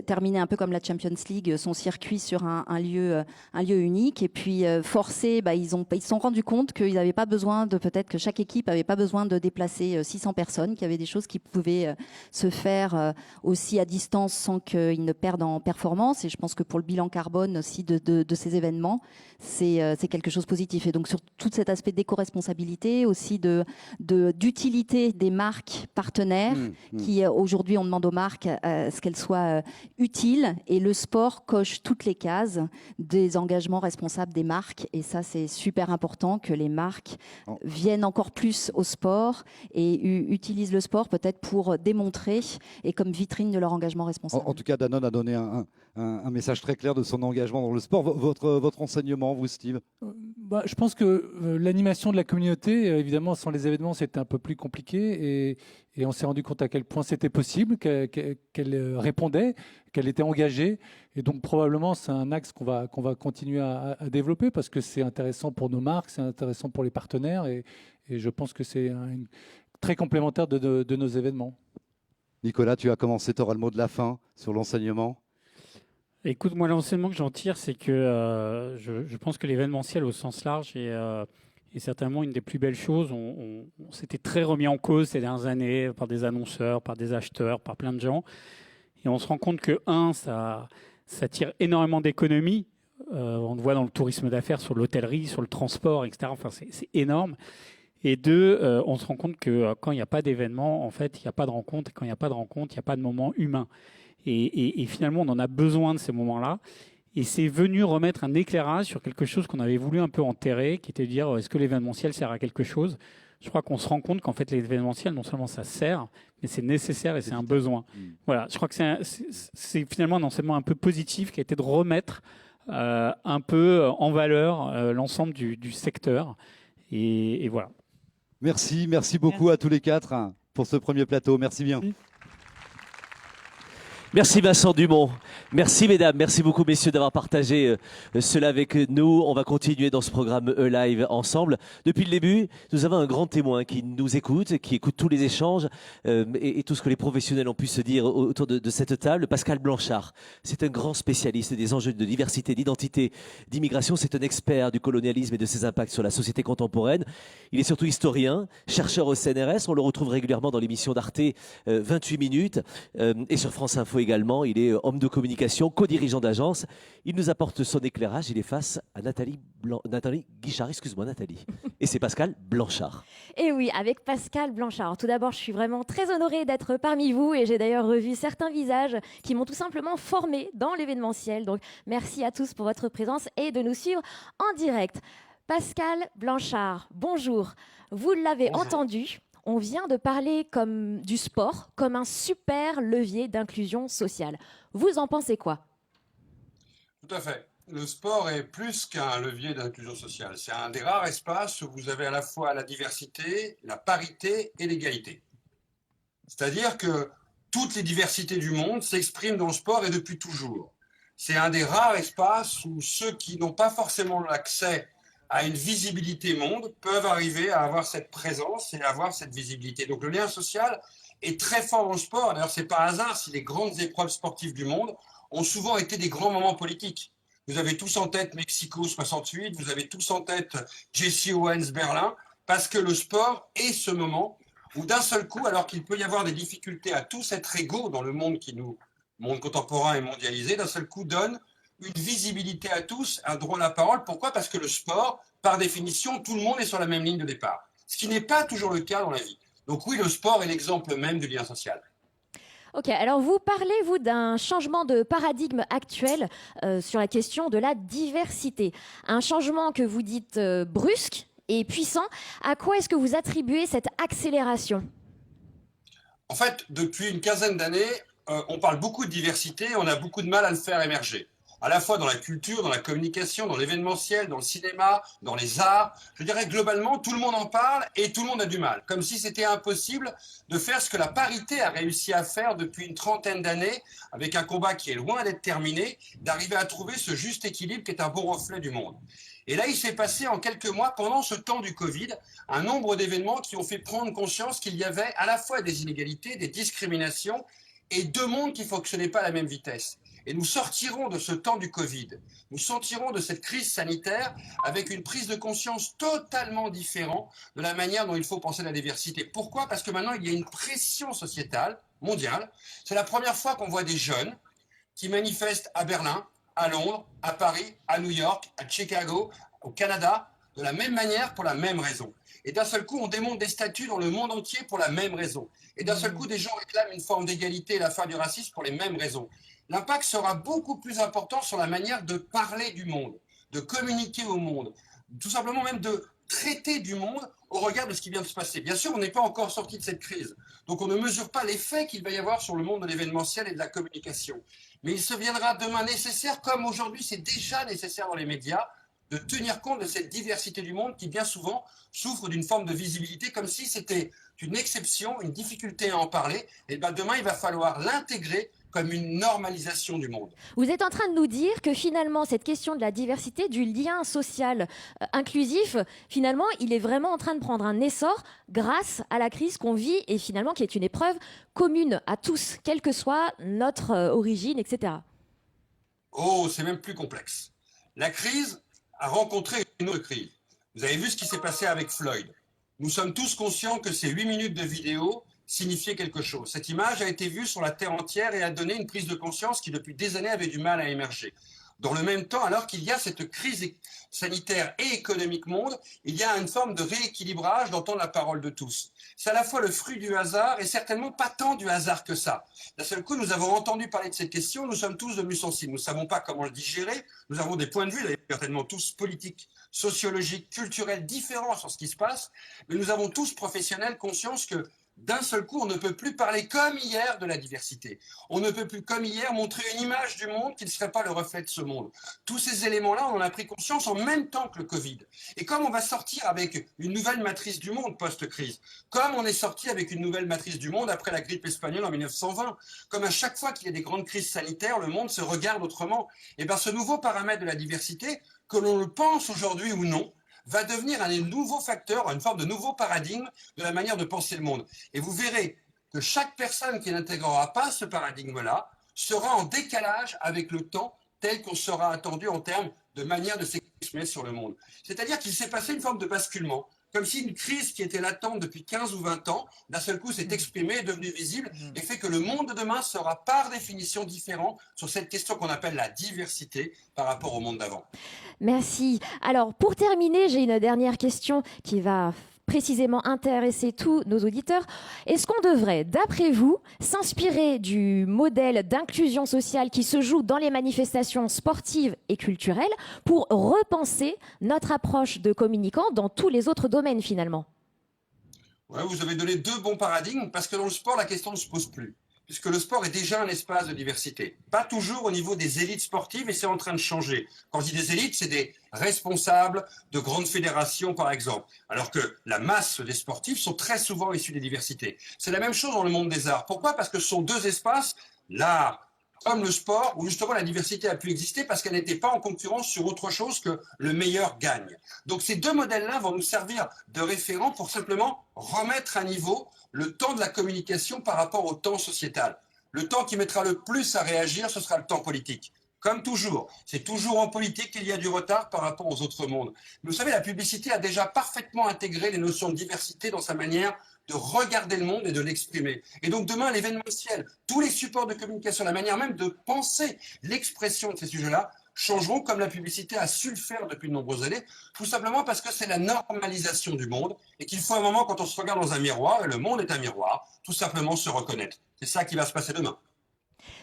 terminer un peu comme la Champions League son circuit sur un lieu unique et puis forcé, ils se sont rendus compte qu'ils n'avaient pas besoin peut-être que chaque équipe n'avait pas besoin de déplacer 600 personnes, qu'il y avait des choses qui pouvaient se faire aussi à distance sans qu'ils ne perdent en performance et je pense que pour le bilan carbone aussi de ces événements, c'est quelque chose de positif. Et donc sur tout cet aspect d'éco-responsabilité, aussi d'utilité des marques partenaires, qui aujourd'hui on demande aux marques ce qu'elles soient utiles, et le sport coche toutes les cases des engagements responsables des marques, et ça c'est super important que les marques viennent encore plus au sport et utilisent le sport peut-être pour démontrer et comme vitrine de leur engagement responsable. En tout cas, Danone a donné un message très clair de son engagement dans le sport. Votre enseignement, vous, Steve? Je pense que l'animation de la communauté, évidemment, sans les événements, c'était un peu plus compliqué. Et on s'est rendu compte à quel point c'était possible, qu'elle répondait, qu'elle était engagée. Et donc, probablement, c'est un axe qu'on va continuer à développer parce que c'est intéressant pour nos marques, c'est intéressant pour les partenaires. Et je pense que c'est très complémentaire de nos événements. Nicolas, tu as commencé, tu auras le mot de la fin sur l'enseignement. Écoute, moi, l'enseignement que j'en tire, c'est que je pense que l'événementiel au sens large est certainement une des plus belles choses. On s'était très remis en cause ces dernières années par des annonceurs, par des acheteurs, par plein de gens. Et on se rend compte que, ça tire énormément d'économies. On le voit dans le tourisme d'affaires, sur l'hôtellerie, sur le transport, etc. Enfin, c'est énorme. Et deux, on se rend compte que quand il n'y a pas d'événement, en fait, il n'y a pas de rencontre. Et quand il n'y a pas de rencontre, il n'y a pas de moment humain. Et finalement, on en a besoin de ces moments-là. Et c'est venu remettre un éclairage sur quelque chose qu'on avait voulu un peu enterrer, qui était de dire, est-ce que l'événementiel sert à quelque chose? Je crois qu'on se rend compte qu'en fait, l'événementiel, non seulement ça sert, mais c'est nécessaire et c'est un besoin. Voilà, je crois que c'est finalement un enseignement un peu positif qui a été de remettre un peu en valeur l'ensemble du secteur. Et voilà. Merci beaucoup à tous les quatre pour ce premier plateau. Merci bien. Merci Vincent Dumont. Merci mesdames, merci beaucoup messieurs d'avoir partagé cela avec nous. On va continuer dans ce programme E-Live ensemble. Depuis le début, nous avons un grand témoin qui nous écoute, qui écoute tous les échanges et tout ce que les professionnels ont pu se dire autour de cette table. Pascal Blanchard, c'est un grand spécialiste des enjeux de diversité, d'identité, d'immigration. C'est un expert du colonialisme et de ses impacts sur la société contemporaine. Il est surtout historien, chercheur au CNRS. On le retrouve régulièrement dans l'émission d'Arte 28 minutes et sur France Info également. Il est homme de communication, co-dirigeant d'agence. Il nous apporte son éclairage. Il est face à Nathalie Guichard. Excuse-moi Nathalie. Et c'est Pascal Blanchard. Et oui, avec Pascal Blanchard. Tout d'abord, je suis vraiment très honorée d'être parmi vous et j'ai d'ailleurs revu certains visages qui m'ont tout simplement formée dans l'événementiel. Donc, merci à tous pour votre présence et de nous suivre en direct. Pascal Blanchard, bonjour. Vous l'avez entendu. On vient de parler du sport comme un super levier d'inclusion sociale. Vous en pensez quoi? Tout à fait. Le sport est plus qu'un levier d'inclusion sociale. C'est un des rares espaces où vous avez à la fois la diversité, la parité et l'égalité. C'est-à-dire que toutes les diversités du monde s'expriment dans le sport et depuis toujours. C'est un des rares espaces où ceux qui n'ont pas forcément l'accès à une visibilité monde peuvent arriver à avoir cette présence et à avoir cette visibilité. Donc le lien social est très fort dans le sport. D'ailleurs, c'est pas hasard si les grandes épreuves sportives du monde ont souvent été des grands moments politiques. Vous avez tous en tête Mexico 68, vous avez tous en tête Jesse Owens Berlin, parce que le sport est ce moment où d'un seul coup, alors qu'il peut y avoir des difficultés à tous être égaux dans le monde monde contemporain et mondialisé, d'un seul coup donne une visibilité à tous, un droit à la parole. Pourquoi? Parce que le sport, par définition, tout le monde est sur la même ligne de départ. Ce qui n'est pas toujours le cas dans la vie. Donc oui, le sport est l'exemple même du lien social. Ok, alors vous parlez, d'un changement de paradigme actuel sur la question de la diversité. Un changement que vous dites brusque et puissant. À quoi est-ce que vous attribuez cette accélération? En fait, depuis une quinzaine d'années, on parle beaucoup de diversité et on a beaucoup de mal à le faire émerger. À la fois dans la culture, dans la communication, dans l'événementiel, dans le cinéma, dans les arts. Je dirais globalement, tout le monde en parle et tout le monde a du mal. Comme si c'était impossible de faire ce que la parité a réussi à faire depuis une trentaine d'années, avec un combat qui est loin d'être terminé, d'arriver à trouver ce juste équilibre qui est un bon reflet du monde. Et là, il s'est passé en quelques mois, pendant ce temps du Covid, un nombre d'événements qui ont fait prendre conscience qu'il y avait à la fois des inégalités, des discriminations et deux mondes qui ne fonctionnaient pas à la même vitesse. Et nous sortirons de ce temps du Covid, nous sortirons de cette crise sanitaire avec une prise de conscience totalement différente de la manière dont il faut penser la diversité. Pourquoi? Parce que maintenant, il y a une pression sociétale, mondiale. C'est la première fois qu'on voit des jeunes qui manifestent à Berlin, à Londres, à Paris, à New York, à Chicago, au Canada, de la même manière pour la même raison. Et d'un seul coup, on démonte des statuts dans le monde entier pour la même raison. Et d'un seul coup, des gens réclament une forme d'égalité et la fin du racisme pour les mêmes raisons. L'impact sera beaucoup plus important sur la manière de parler du monde, de communiquer au monde, tout simplement même de traiter du monde au regard de ce qui vient de se passer. Bien sûr, on n'est pas encore sorti de cette crise, donc on ne mesure pas l'effet qu'il va y avoir sur le monde de l'événementiel et de la communication. Mais il se viendra demain nécessaire, comme aujourd'hui c'est déjà nécessaire dans les médias, de tenir compte de cette diversité du monde qui bien souvent souffre d'une forme de visibilité, comme si c'était une exception, une difficulté à en parler. Et bien demain, il va falloir l'intégrer comme une normalisation du monde. Vous êtes en train de nous dire que finalement, cette question de la diversité, du lien social inclusif, finalement, il est vraiment en train de prendre un essor grâce à la crise qu'on vit et finalement qui est une épreuve commune à tous, quelle que soit notre origine, etc. Oh, c'est même plus complexe. La crise a rencontré une autre crise. Vous avez vu ce qui s'est passé avec Floyd. Nous sommes tous conscients que ces 8 minutes de vidéo signifiait quelque chose. Cette image a été vue sur la Terre entière et a donné une prise de conscience qui, depuis des années, avait du mal à émerger. Dans le même temps, alors qu'il y a cette crise sanitaire et économique monde, il y a une forme de rééquilibrage d'entendre la parole de tous. C'est à la fois le fruit du hasard et certainement pas tant du hasard que ça. D'un seul coup, nous avons entendu parler de cette question, nous sommes tous devenus sensibles. Nous ne savons pas comment le digérer, nous avons des points de vue, d'ailleurs certainement tous politiques, sociologiques, culturels différents sur ce qui se passe, mais nous avons tous professionnels conscience que d'un seul coup, on ne peut plus parler comme hier de la diversité. On ne peut plus comme hier montrer une image du monde qui ne serait pas le reflet de ce monde. Tous ces éléments-là, on en a pris conscience en même temps que le Covid. Et comme on va sortir avec une nouvelle matrice du monde post-crise, comme on est sorti avec une nouvelle matrice du monde après la grippe espagnole en 1920, comme à chaque fois qu'il y a des grandes crises sanitaires, le monde se regarde autrement, et bien ce nouveau paramètre de la diversité, que l'on le pense aujourd'hui ou non, va devenir un nouveau facteur, une forme de nouveau paradigme de la manière de penser le monde. Et vous verrez que chaque personne qui n'intégrera pas ce paradigme-là sera en décalage avec le temps tel qu'on sera attendu en termes de manière de s'exprimer sur le monde. C'est-à-dire qu'il s'est passé une forme de basculement, comme si une crise qui était latente depuis 15 ou 20 ans, d'un seul coup s'est exprimée, est devenue visible, et fait que le monde de demain sera par définition différent sur cette question qu'on appelle la diversité par rapport au monde d'avant. Merci. Alors, pour terminer, j'ai une dernière question qui va précisément intéresser tous nos auditeurs. Est-ce qu'on devrait, d'après vous, s'inspirer du modèle d'inclusion sociale qui se joue dans les manifestations sportives et culturelles pour repenser notre approche de communicants dans tous les autres domaines finalement? Ouais, vous avez donné deux bons paradigmes parce que dans le sport, la question ne se pose plus. Puisque le sport est déjà un espace de diversité. Pas toujours au niveau des élites sportives et c'est en train de changer. Quand je dis des élites, c'est des responsables de grandes fédérations par exemple. Alors que la masse des sportifs sont très souvent issus des diversités. C'est la même chose dans le monde des arts. Pourquoi? Parce que ce sont deux espaces, l'art comme le sport, où justement la diversité a pu exister parce qu'elle n'était pas en concurrence sur autre chose que le meilleur gagne. Donc ces deux modèles-là vont nous servir de référent pour simplement remettre à niveau le temps de la communication par rapport au temps sociétal. Le temps qui mettra le plus à réagir, ce sera le temps politique. Comme toujours, c'est toujours en politique qu'il y a du retard par rapport aux autres mondes. Mais vous savez, la publicité a déjà parfaitement intégré les notions de diversité dans sa manière de regarder le monde et de l'exprimer. Et donc demain, l'événementiel, tous les supports de communication, la manière même de penser l'expression de ces sujets-là, changeront comme la publicité a su le faire depuis de nombreuses années, tout simplement parce que c'est la normalisation du monde et qu'il faut un moment, quand on se regarde dans un miroir, et le monde est un miroir, tout simplement se reconnaître. C'est ça qui va se passer demain.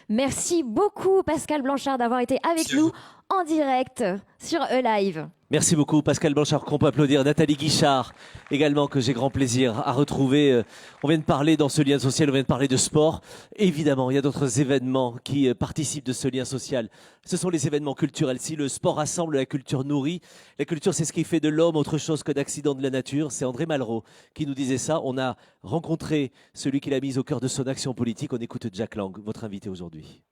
Merci beaucoup Pascal Blanchard d'avoir été avec nous en direct sur E-Live. Merci beaucoup Pascal Blanchard, qu'on peut applaudir. Nathalie Guichard également, que j'ai grand plaisir à retrouver. On vient de parler dans ce lien social, on vient de parler de sport. Évidemment, il y a d'autres événements qui participent de ce lien social. Ce sont les événements culturels. Si le sport rassemble, la culture nourrit. La culture, c'est ce qui fait de l'homme autre chose que d'accident de la nature. C'est André Malraux qui nous disait ça. On a rencontré celui qui l'a mis au cœur de son action politique. On écoute Jack Lang, votre invité aujourd'hui.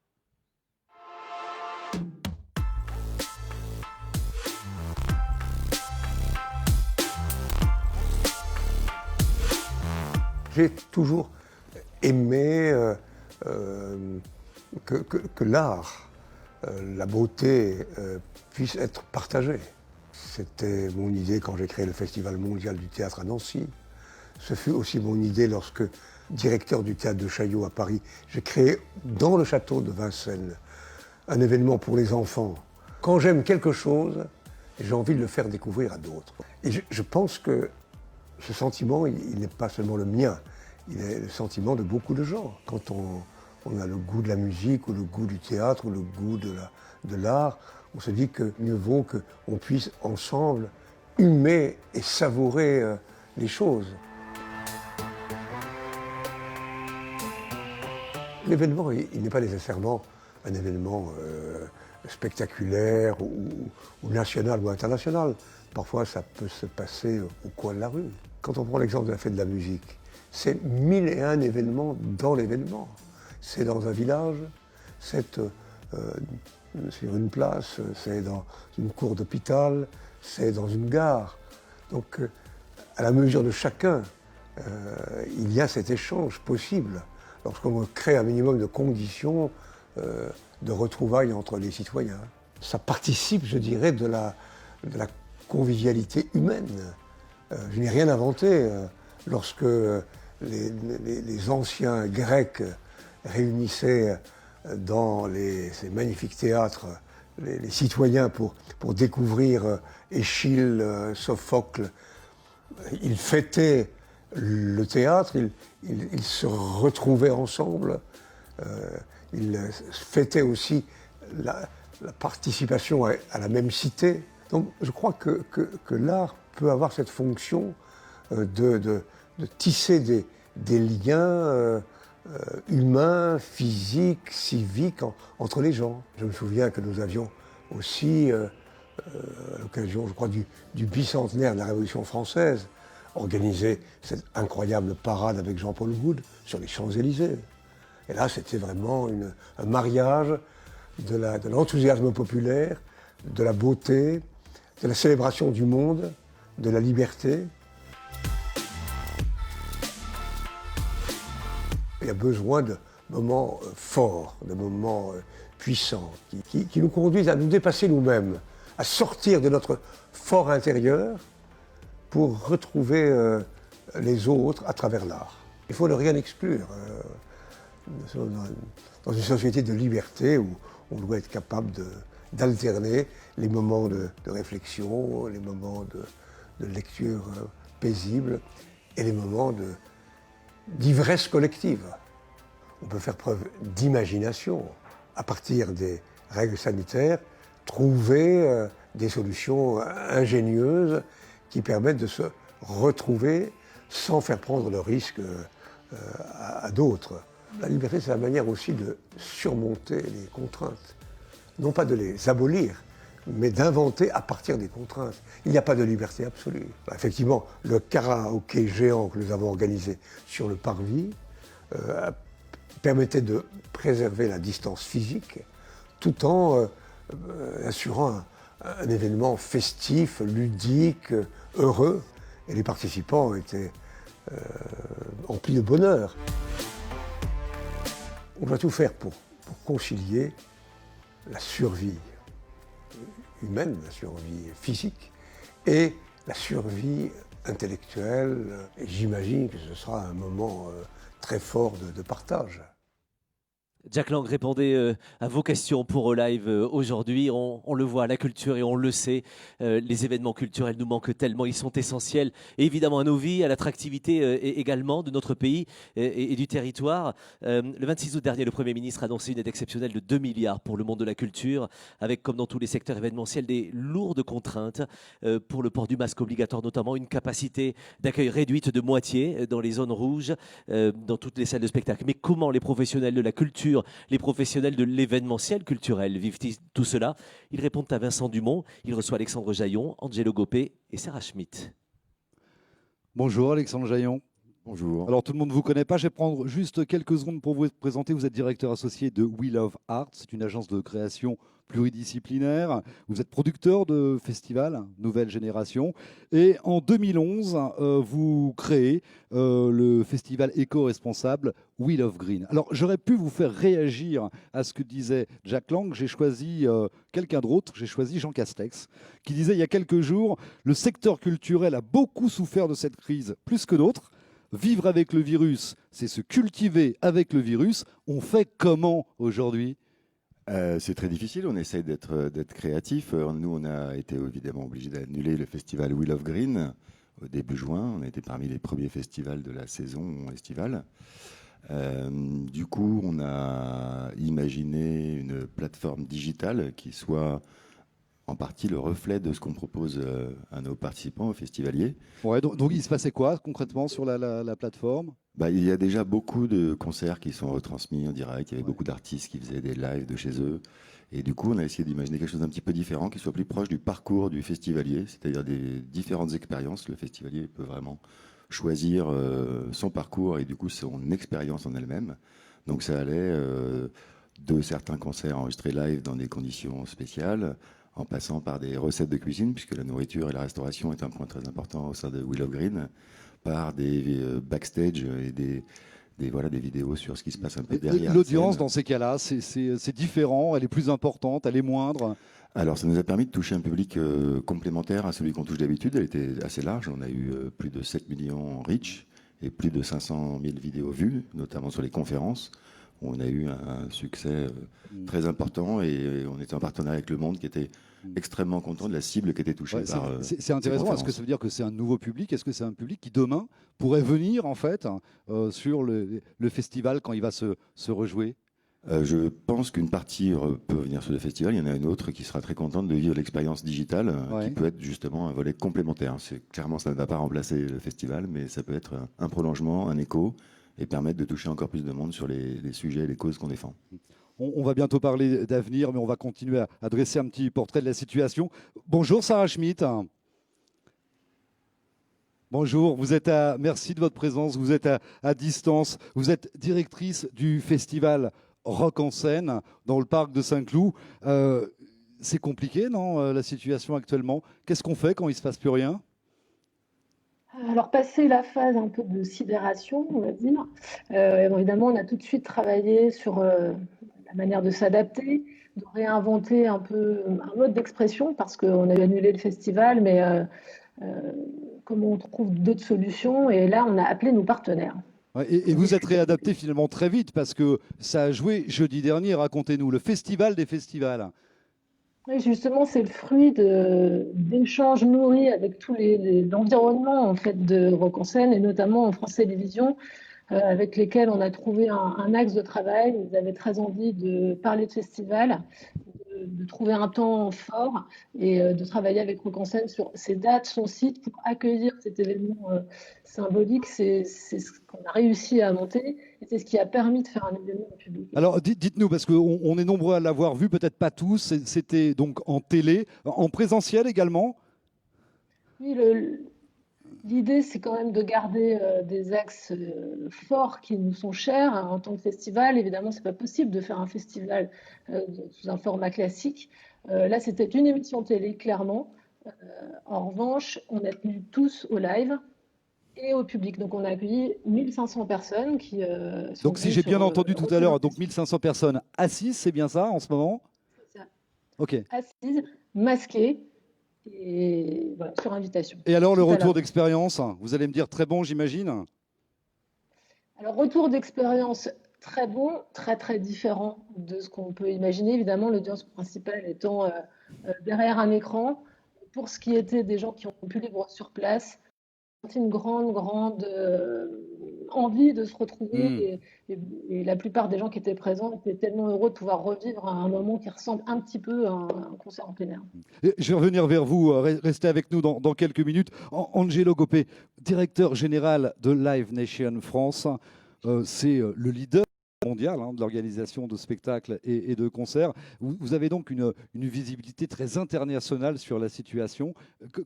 J'ai toujours aimé que l'art, la beauté puisse être partagée. C'était mon idée quand j'ai créé le Festival mondial du théâtre à Nancy. Ce fut aussi mon idée lorsque, directeur du théâtre de Chaillot à Paris, j'ai créé dans le château de Vincennes un événement pour les enfants. Quand j'aime quelque chose, j'ai envie de le faire découvrir à d'autres. Et je pense que ce sentiment, il n'est pas seulement le mien, il est le sentiment de beaucoup de gens. Quand on a le goût de la musique, ou le goût du théâtre, ou le goût de l'art, on se dit que mieux vaut qu'on puisse ensemble humer et savourer les choses. L'événement, il n'est pas nécessairement un événement spectaculaire ou national ou international. Parfois, ça peut se passer au coin de la rue. Quand on prend l'exemple de la fête de la musique, c'est 1001 événements dans l'événement. C'est dans un village, c'est sur une place, c'est dans une cour d'hôpital, c'est dans une gare. Donc, à la mesure de chacun, il y a cet échange possible lorsqu'on crée un minimum de conditions de retrouvailles entre les citoyens. Ça participe, je dirais, de la convivialité humaine. Je n'ai rien inventé. Lorsque les anciens Grecs réunissaient dans ces magnifiques théâtres les citoyens pour découvrir Échille, Sophocle, ils fêtaient le théâtre, ils se retrouvaient ensemble, ils fêtaient aussi la participation à la même cité. Donc je crois que l'art peut avoir cette fonction de tisser des liens humains, physiques, civiques entre les gens. Je me souviens que nous avions aussi, à l'occasion, je crois, du bicentenaire de la Révolution française, organisé cette incroyable parade avec Jean-Paul Goude sur les Champs-Élysées. Et là, c'était vraiment un mariage de l'enthousiasme populaire, de la beauté, de la célébration du monde, de la liberté. Il y a besoin de moments forts, de moments puissants, qui nous conduisent à nous dépasser nous-mêmes, à sortir de notre fort intérieur pour retrouver les autres à travers l'art. Il faut ne rien exclure. Dans une société de liberté où on doit être capable d'alterner les moments de réflexion, les moments de lecture paisible et les moments d'ivresse collective. On peut faire preuve d'imagination à partir des règles sanitaires, trouver des solutions ingénieuses qui permettent de se retrouver sans faire prendre le risque à d'autres. La liberté, c'est la manière aussi de surmonter les contraintes. Non pas de les abolir, mais d'inventer à partir des contraintes. Il n'y a pas de liberté absolue. Effectivement, le karaoké géant que nous avons organisé sur le parvis permettait de préserver la distance physique tout en assurant un événement festif, ludique, heureux. Et les participants étaient emplis de bonheur. On doit tout faire pour concilier la survie humaine, la survie physique et la survie intellectuelle. Et j'imagine que ce sera un moment très fort de partage. Jack Lang répondait à vos questions pour Live aujourd'hui. On le voit, la culture, et on le sait, les événements culturels nous manquent tellement, ils sont essentiels, et évidemment à nos vies, à l'attractivité également de notre pays et du territoire. Le 26 août dernier, le Premier ministre a annoncé une aide exceptionnelle de 2 milliards pour le monde de la culture, avec, comme dans tous les secteurs événementiels, des lourdes contraintes pour le port du masque obligatoire, notamment une capacité d'accueil réduite de moitié dans les zones rouges, dans toutes les salles de spectacle. Mais comment les professionnels de la culture, les professionnels de l'événementiel culturel vivent-ils tout cela? Ils répondent à Vincent Dumont. Il reçoit Alexandre Jaillon, Angelo Gopé et Sarah Schmitt. Bonjour Alexandre Jaillon. Bonjour. Alors tout le monde ne vous connaît pas, je vais prendre juste quelques secondes pour vous présenter. Vous êtes directeur associé de We Love Art, c'est une agence de création pluridisciplinaire. Vous êtes producteur de festivals Nouvelle Génération et en 2011, vous créez le festival éco-responsable We Love Green. Alors j'aurais pu vous faire réagir à ce que disait Jack Lang, j'ai choisi quelqu'un d'autre, j'ai choisi Jean Castex, qui disait il y a quelques jours, le secteur culturel a beaucoup souffert de cette crise, plus que d'autres. Vivre avec le virus, c'est se cultiver avec le virus. On fait comment aujourd'hui ? C'est très difficile, on essaye d'être créatif. Nous, on a été évidemment obligés d'annuler le festival Wheel of Green au début juin. On a été parmi les premiers festivals de la saison estivale. Du coup, on a imaginé une plateforme digitale qui soit en partie le reflet de ce qu'on propose à nos participants, aux festivaliers. Ouais, donc il se passait quoi concrètement sur la plateforme? Il y a déjà beaucoup de concerts qui sont retransmis en direct. Il y avait beaucoup d'artistes qui faisaient des lives de chez eux. Et du coup, on a essayé d'imaginer quelque chose d'un petit peu différent, qui soit plus proche du parcours du festivalier, c'est-à-dire des différentes expériences. Le festivalier peut vraiment choisir son parcours et du coup son expérience en elle-même. Donc ça allait de certains concerts enregistrés live dans des conditions spéciales, en passant par des recettes de cuisine, puisque la nourriture et la restauration est un point très important au sein de Wheel of Green, par des backstage et des vidéos sur ce qui se passe un peu derrière. L'audience, dans ces cas-là, c'est différent, elle est plus importante, elle est moindre. Alors, ça nous a permis de toucher un public complémentaire à celui qu'on touche d'habitude. Elle était assez large. On a eu plus de 7 millions en reach et plus de 500 000 vidéos vues, notamment sur les conférences. On a eu un succès très important et on était en partenariat avec Le Monde qui était extrêmement content de la cible qui était touchée par c'est intéressant. Est-ce que ça veut dire que c'est un nouveau public? Est-ce que c'est un public qui demain pourrait venir en fait sur le festival quand il va se rejouer? Je pense qu'une partie peut venir sur le festival. Il y en a une autre qui sera très contente de vivre l'expérience digitale, qui peut être justement un volet complémentaire. Clairement, ça ne va pas remplacer le festival, mais ça peut être un prolongement, un écho, et permettre de toucher encore plus de monde sur les sujets et les causes qu'on défend. On va bientôt parler d'avenir, mais on va continuer à dresser un petit portrait de la situation. Bonjour Sarah Schmitt. Bonjour, merci de votre présence, vous êtes à distance, vous êtes directrice du festival Rock en scène dans le parc de Saint-Cloud. C'est compliqué, non, la situation actuellement? Qu'est-ce qu'on fait quand il ne se passe plus rien? Alors, passé la phase un peu de sidération, on va dire, évidemment, on a tout de suite travaillé sur la manière de s'adapter, de réinventer un peu un mode d'expression, parce qu'on a annulé le festival, mais comment on trouve d'autres solutions? Et là, on a appelé nos partenaires. Ouais, et vous êtes réadapté finalement très vite, parce que ça a joué jeudi dernier, racontez-nous, le festival des festivals. Oui, justement, c'est le fruit d'échanges nourris avec tous l'environnement en fait, de Rock en scène, et notamment en France Télévisions, avec lesquels on a trouvé un axe de travail. Ils avaient très envie de parler de festival, de trouver un temps fort et de travailler avec Rock en scène sur ses dates, son site, pour accueillir cet événement symbolique. C'est ce qu'on a réussi à monter et c'est ce qui a permis de faire un événement public. Alors dites-nous, parce qu'on est nombreux à l'avoir vu, peut-être pas tous, c'était donc en télé, en présentiel également? Oui, l'idée, c'est quand même de garder des axes forts qui nous sont chers en tant que festival. Évidemment, c'est pas possible de faire un festival sous un format classique. Là, c'était une émission télé, clairement. En revanche, on a tenu tous au live et au public. Donc, on a accueilli 1500 personnes qui sont Donc, si j'ai bien entendu tout à l'heure, donc 1500 personnes assises, c'est bien ça en ce moment? C'est ça. Ok. Assises, masquées. Et voilà, sur invitation. Et alors le retour d'expérience, vous allez me dire très bon, j'imagine? Alors retour d'expérience très bon, très très différent de ce qu'on peut imaginer. Évidemment, l'audience principale étant derrière un écran. Pour ce qui était des gens qui ont pu vivre sur place, c'est une grande envie de se retrouver et la plupart des gens qui étaient présents étaient tellement heureux de pouvoir revivre un moment qui ressemble un petit peu à un concert en plein air. Je vais revenir vers vous, restez avec nous dans quelques minutes. Angelo Gopé, directeur général de Live Nation France, c'est le leader mondial de l'organisation de spectacles et de concerts. Vous avez donc une visibilité très internationale sur la situation.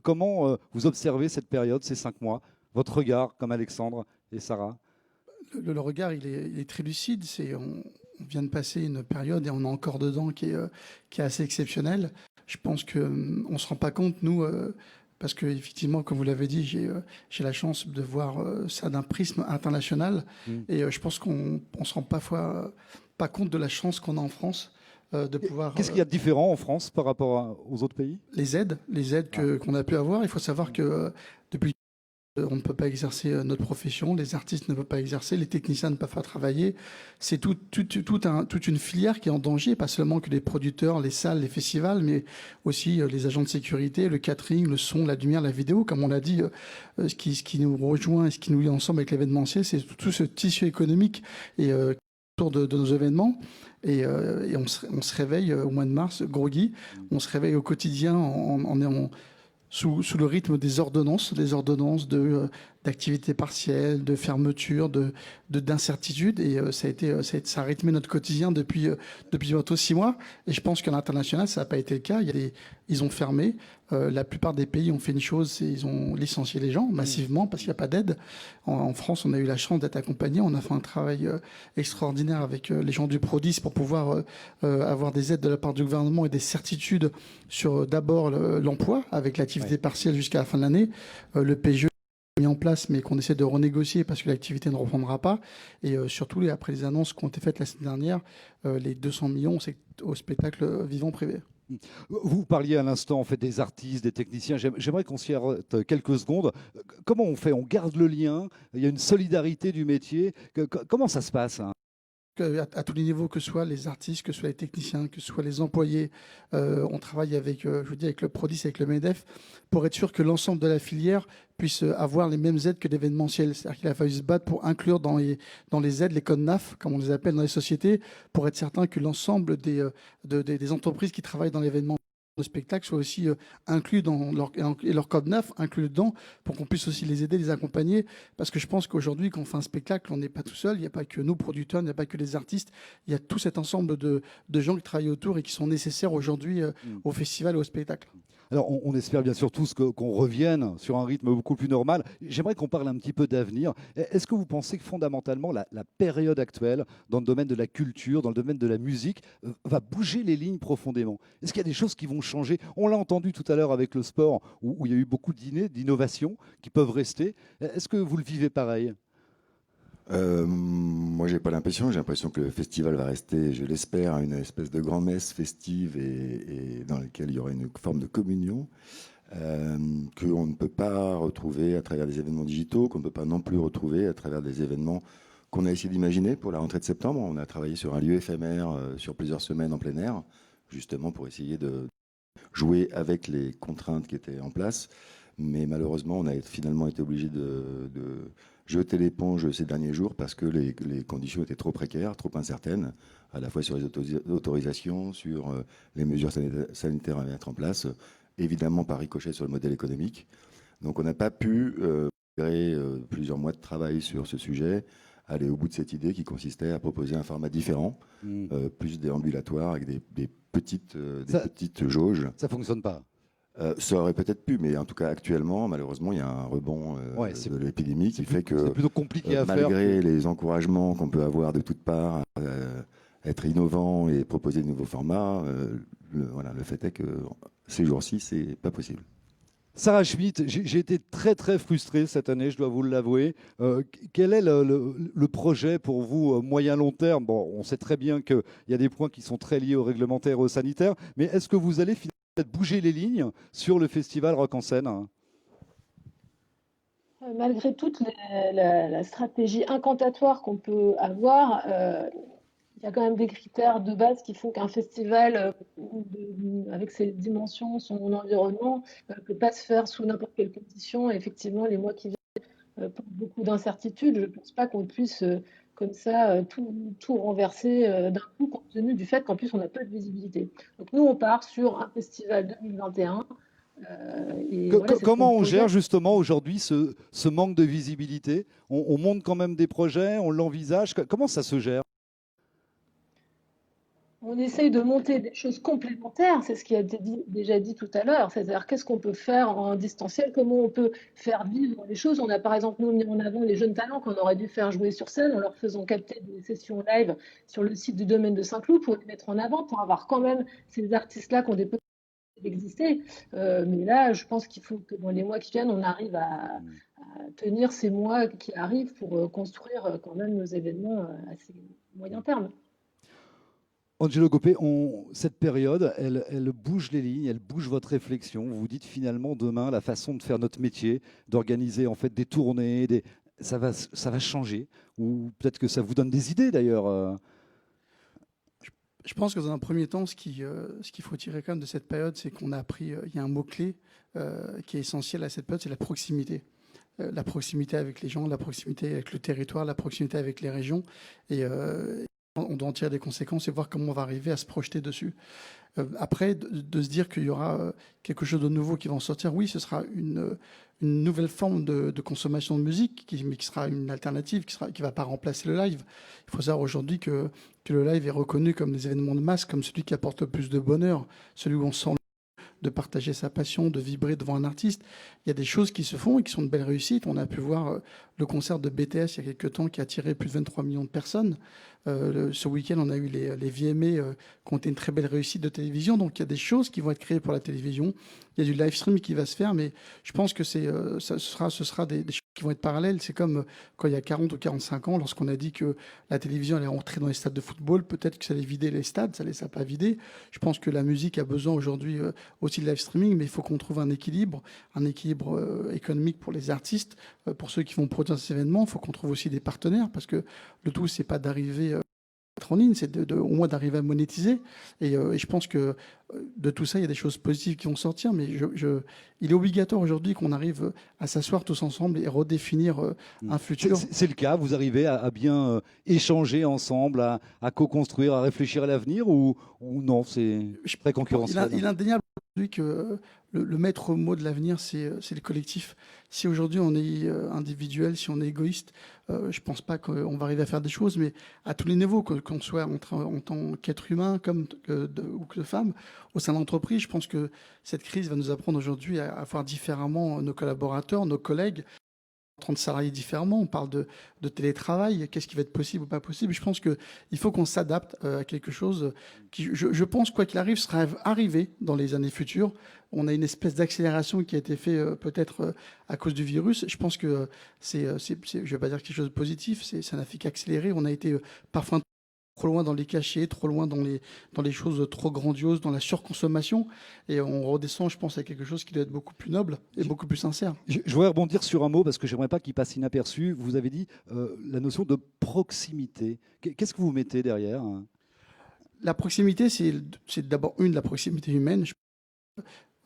Comment vous observez cette période, ces 5 mois? Votre regard, comme Alexandre et Sarah? Le regard, il est très lucide. On vient de passer une période et on est encore dedans qui est assez exceptionnelle. Je pense qu'on ne se rend pas compte, nous, parce qu'effectivement, comme vous l'avez dit, j'ai la chance de voir ça d'un prisme international. Et je pense qu'on ne se rend pas compte de la chance qu'on a en France de pouvoir... Qu'est-ce qu'il y a de différent en France par rapport aux autres pays? Les aides qu'on a pu avoir. Il faut savoir que depuis On ne peut pas exercer notre profession, les artistes ne peuvent pas exercer, les techniciens ne peuvent pas travailler. C'est toute une filière qui est en danger, pas seulement que les producteurs, les salles, les festivals, mais aussi les agents de sécurité, le catering, le son, la lumière, la vidéo. Comme on l'a dit, ce qui nous rejoint et ce qui nous lie ensemble avec l'événementiel, c'est tout ce tissu économique et autour de nos événements. Et on se réveille au mois de mars, groggy, on se réveille au quotidien sous le rythme des ordonnances d'activités partielles, de fermeture, d'incertitude. Et ça a rythmé notre quotidien depuis bientôt 6 mois. Et je pense qu'à l'international, ça n'a pas été le cas. Ils ont fermé. La plupart des pays ont fait une chose, c'est ils ont licencié les gens massivement parce qu'il n'y a pas d'aide. En France, on a eu la chance d'être accompagnés. On a fait un travail extraordinaire avec les gens du Prodis pour pouvoir avoir des aides de la part du gouvernement et des certitudes sur d'abord l'emploi avec l'activité partielle jusqu'à la fin de l'année. Le PGE mis en place, mais qu'on essaie de renégocier parce que l'activité ne reprendra pas. Et surtout, après les annonces qui ont été faites la semaine dernière, les 200 millions, c'est au spectacle vivant privé. Vous parliez à l'instant en fait des artistes, des techniciens. J'aimerais qu'on s'y arrête quelques secondes. Comment on fait? On garde le lien. Il y a une solidarité du métier. Comment ça se passe, hein? À tous les niveaux, que ce soit les artistes, que ce soit les techniciens, que ce soit les employés, on travaille avec, je vous dis, avec le Prodis, avec le MEDEF, pour être sûr que l'ensemble de la filière puisse avoir les mêmes aides que l'événementiel. C'est-à-dire qu'il a fallu se battre pour inclure dans les aides les codes NAF, comme on les appelle dans les sociétés, pour être certain que l'ensemble des entreprises qui travaillent dans l'événement de spectacle soient aussi inclus dans leur code NAF inclus dedans pour qu'on puisse aussi les aider, les accompagner, parce que je pense qu'aujourd'hui quand on fait un spectacle, on n'est pas tout seul, il n'y a pas que nous producteurs, il n'y a pas que les artistes, il y a tout cet ensemble de gens qui travaillent autour et qui sont nécessaires aujourd'hui au festival et au spectacle. Alors, on espère bien sûr tous qu'on revienne sur un rythme beaucoup plus normal. J'aimerais qu'on parle un petit peu d'avenir. Est-ce que vous pensez que fondamentalement, la période actuelle, dans le domaine de la culture, dans le domaine de la musique, va bouger les lignes profondément? Est-ce qu'il y a des choses qui vont changer? On l'a entendu tout à l'heure avec le sport, où il y a eu beaucoup d'innovations qui peuvent rester. Est-ce que vous le vivez pareil? Moi, j'ai pas l'impression. J'ai l'impression que le festival va rester, je l'espère, une espèce de grand-messe festive et dans laquelle il y aura une forme de communion qu'on ne peut pas retrouver à travers des événements digitaux, qu'on ne peut pas non plus retrouver à travers des événements qu'on a essayé d'imaginer pour la rentrée de septembre. On a travaillé sur un lieu éphémère sur plusieurs semaines en plein air, justement pour essayer de jouer avec les contraintes qui étaient en place. Mais malheureusement, on a finalement été obligé de jeter l'éponge ces derniers jours parce que les conditions étaient trop précaires, trop incertaines, à la fois sur les autorisations, sur les mesures sanitaires à mettre en place, évidemment par ricochet sur le modèle économique. Donc on n'a pas pu, après plusieurs mois de travail sur ce sujet, aller au bout de cette idée qui consistait à proposer un format différent, plus déambulatoire, avec des petites jauges. Ça ne fonctionne pas. Ça aurait peut-être pu, mais en tout cas actuellement, malheureusement, il y a un rebond de l'épidémie qui fait que c'est plutôt compliqué à faire. Malgré les encouragements qu'on peut avoir de toutes parts, être innovant et proposer de nouveaux formats, le fait est que ces jours-ci, c'est pas possible. Sarah Schmitt, j'ai été très très frustré cette année, je dois vous l'avouer. Quel est le projet pour vous moyen-long terme? Bon, on sait très bien qu'il y a des points qui sont très liés au réglementaire et au sanitaire, mais est-ce que vous allez finalement bouger les lignes sur le festival Rock en scène? Malgré toute la stratégie incantatoire qu'on peut avoir, il y a quand même des critères de base qui font qu'un festival, avec ses dimensions, son environnement, ne peut pas se faire sous n'importe quelle condition. Et effectivement, les mois qui viennent portent beaucoup d'incertitudes. Je ne pense pas qu'on puisse, comme ça, tout renverser d'un coup, compte tenu du fait qu'en plus, on n'a pas de visibilité. Donc nous, on part sur un festival 2021. Comment on gère justement aujourd'hui ce manque de visibilité? On monte quand même des projets, on l'envisage. Comment ça se gère? On essaye de monter des choses complémentaires, c'est ce qui a été déjà dit tout à l'heure, c'est-à-dire qu'est-ce qu'on peut faire en distanciel, comment on peut faire vivre les choses. On a par exemple nous mis en avant les jeunes talents qu'on aurait dû faire jouer sur scène en leur faisant capter des sessions live sur le site du domaine de Saint-Cloud pour les mettre en avant, pour avoir quand même ces artistes-là qui ont des possibilités d'exister. Mais là, je pense qu'il faut que dans les mois qui viennent, on arrive à tenir ces mois qui arrivent pour construire quand même nos événements à ces moyen terme. Angelo Copé, cette période, elle bouge les lignes, elle bouge votre réflexion. Vous vous dites finalement demain, la façon de faire notre métier, d'organiser en fait des tournées, ça va changer. Ou peut-être que ça vous donne des idées d'ailleurs. Je pense que dans un premier temps, ce qu'il faut tirer quand même de cette période, c'est qu'on a appris, il y a un mot-clé qui est essentiel à cette période, c'est la proximité. La proximité avec les gens, la proximité avec le territoire, la proximité avec les régions. Et on doit en tirer des conséquences et voir comment on va arriver à se projeter dessus. Après, de se dire qu'il y aura quelque chose de nouveau qui va en sortir, oui, ce sera une nouvelle forme de consommation de musique, mais qui sera une alternative, qui ne va pas remplacer le live. Il faut savoir aujourd'hui que le live est reconnu comme des événements de masse, comme celui qui apporte le plus de bonheur, celui où on sent de partager sa passion, de vibrer devant un artiste. Il y a des choses qui se font et qui sont de belles réussites. On a pu voir le concert de BTS il y a quelques temps qui a attiré plus de 23 millions de personnes. Ce week-end, on a eu les VMA qui ont été une très belle réussite de télévision. Donc il y a des choses qui vont être créées pour la télévision. Il y a du live stream qui va se faire, mais je pense que ce sera des choses qui vont être parallèles. C'est comme quand il y a 40 ou 45 ans, lorsqu'on a dit que la télévision allait rentrer dans les stades de football, peut-être que ça allait vider les stades, ça ne les a pas vidés. Je pense que la musique a besoin aujourd'hui aussi de live streaming, mais il faut qu'on trouve un équilibre économique pour les artistes, pour ceux qui vont produire ces événements. Il faut qu'on trouve aussi des partenaires, parce que le tout, c'est pas d'arriver être en ligne, c'est au moins d'arriver à monétiser. Et je pense que de tout ça, il y a des choses positives qui vont sortir, mais il est obligatoire aujourd'hui qu'on arrive à s'asseoir tous ensemble et redéfinir un futur. C'est le cas, vous arrivez à bien échanger ensemble, à co-construire, à réfléchir à l'avenir, ou non, c'est très concurrentiel? Il est indéniable aujourd'hui que le maître mot de l'avenir, c'est le collectif. Si aujourd'hui on est individuel, si on est égoïste, je ne pense pas qu'on va arriver à faire des choses, mais à tous les niveaux, qu'on soit en tant qu'être humain ou que femme, au sein de l'entreprise, je pense que cette crise va nous apprendre aujourd'hui à voir différemment nos collaborateurs, nos collègues, en train de salariés différemment. On parle de télétravail, qu'est-ce qui va être possible ou pas possible. Je pense qu'il faut qu'on s'adapte à quelque chose qui, je pense, quoi qu'il arrive, sera arrivé dans les années futures. On a une espèce d'accélération qui a été faite peut-être à cause du virus. Je pense que je ne vais pas dire quelque chose de positif, ça n'a fait qu'accélérer. On a été parfois trop loin dans les cachets, trop loin dans les choses trop grandioses, dans la surconsommation. Et on redescend, je pense, à quelque chose qui doit être beaucoup plus noble et beaucoup plus sincère. Je voudrais rebondir sur un mot, parce que j'aimerais pas qu'il passe inaperçu. Vous avez dit la notion de proximité. Qu'est-ce que vous mettez derrière? La proximité, c'est d'abord la proximité humaine.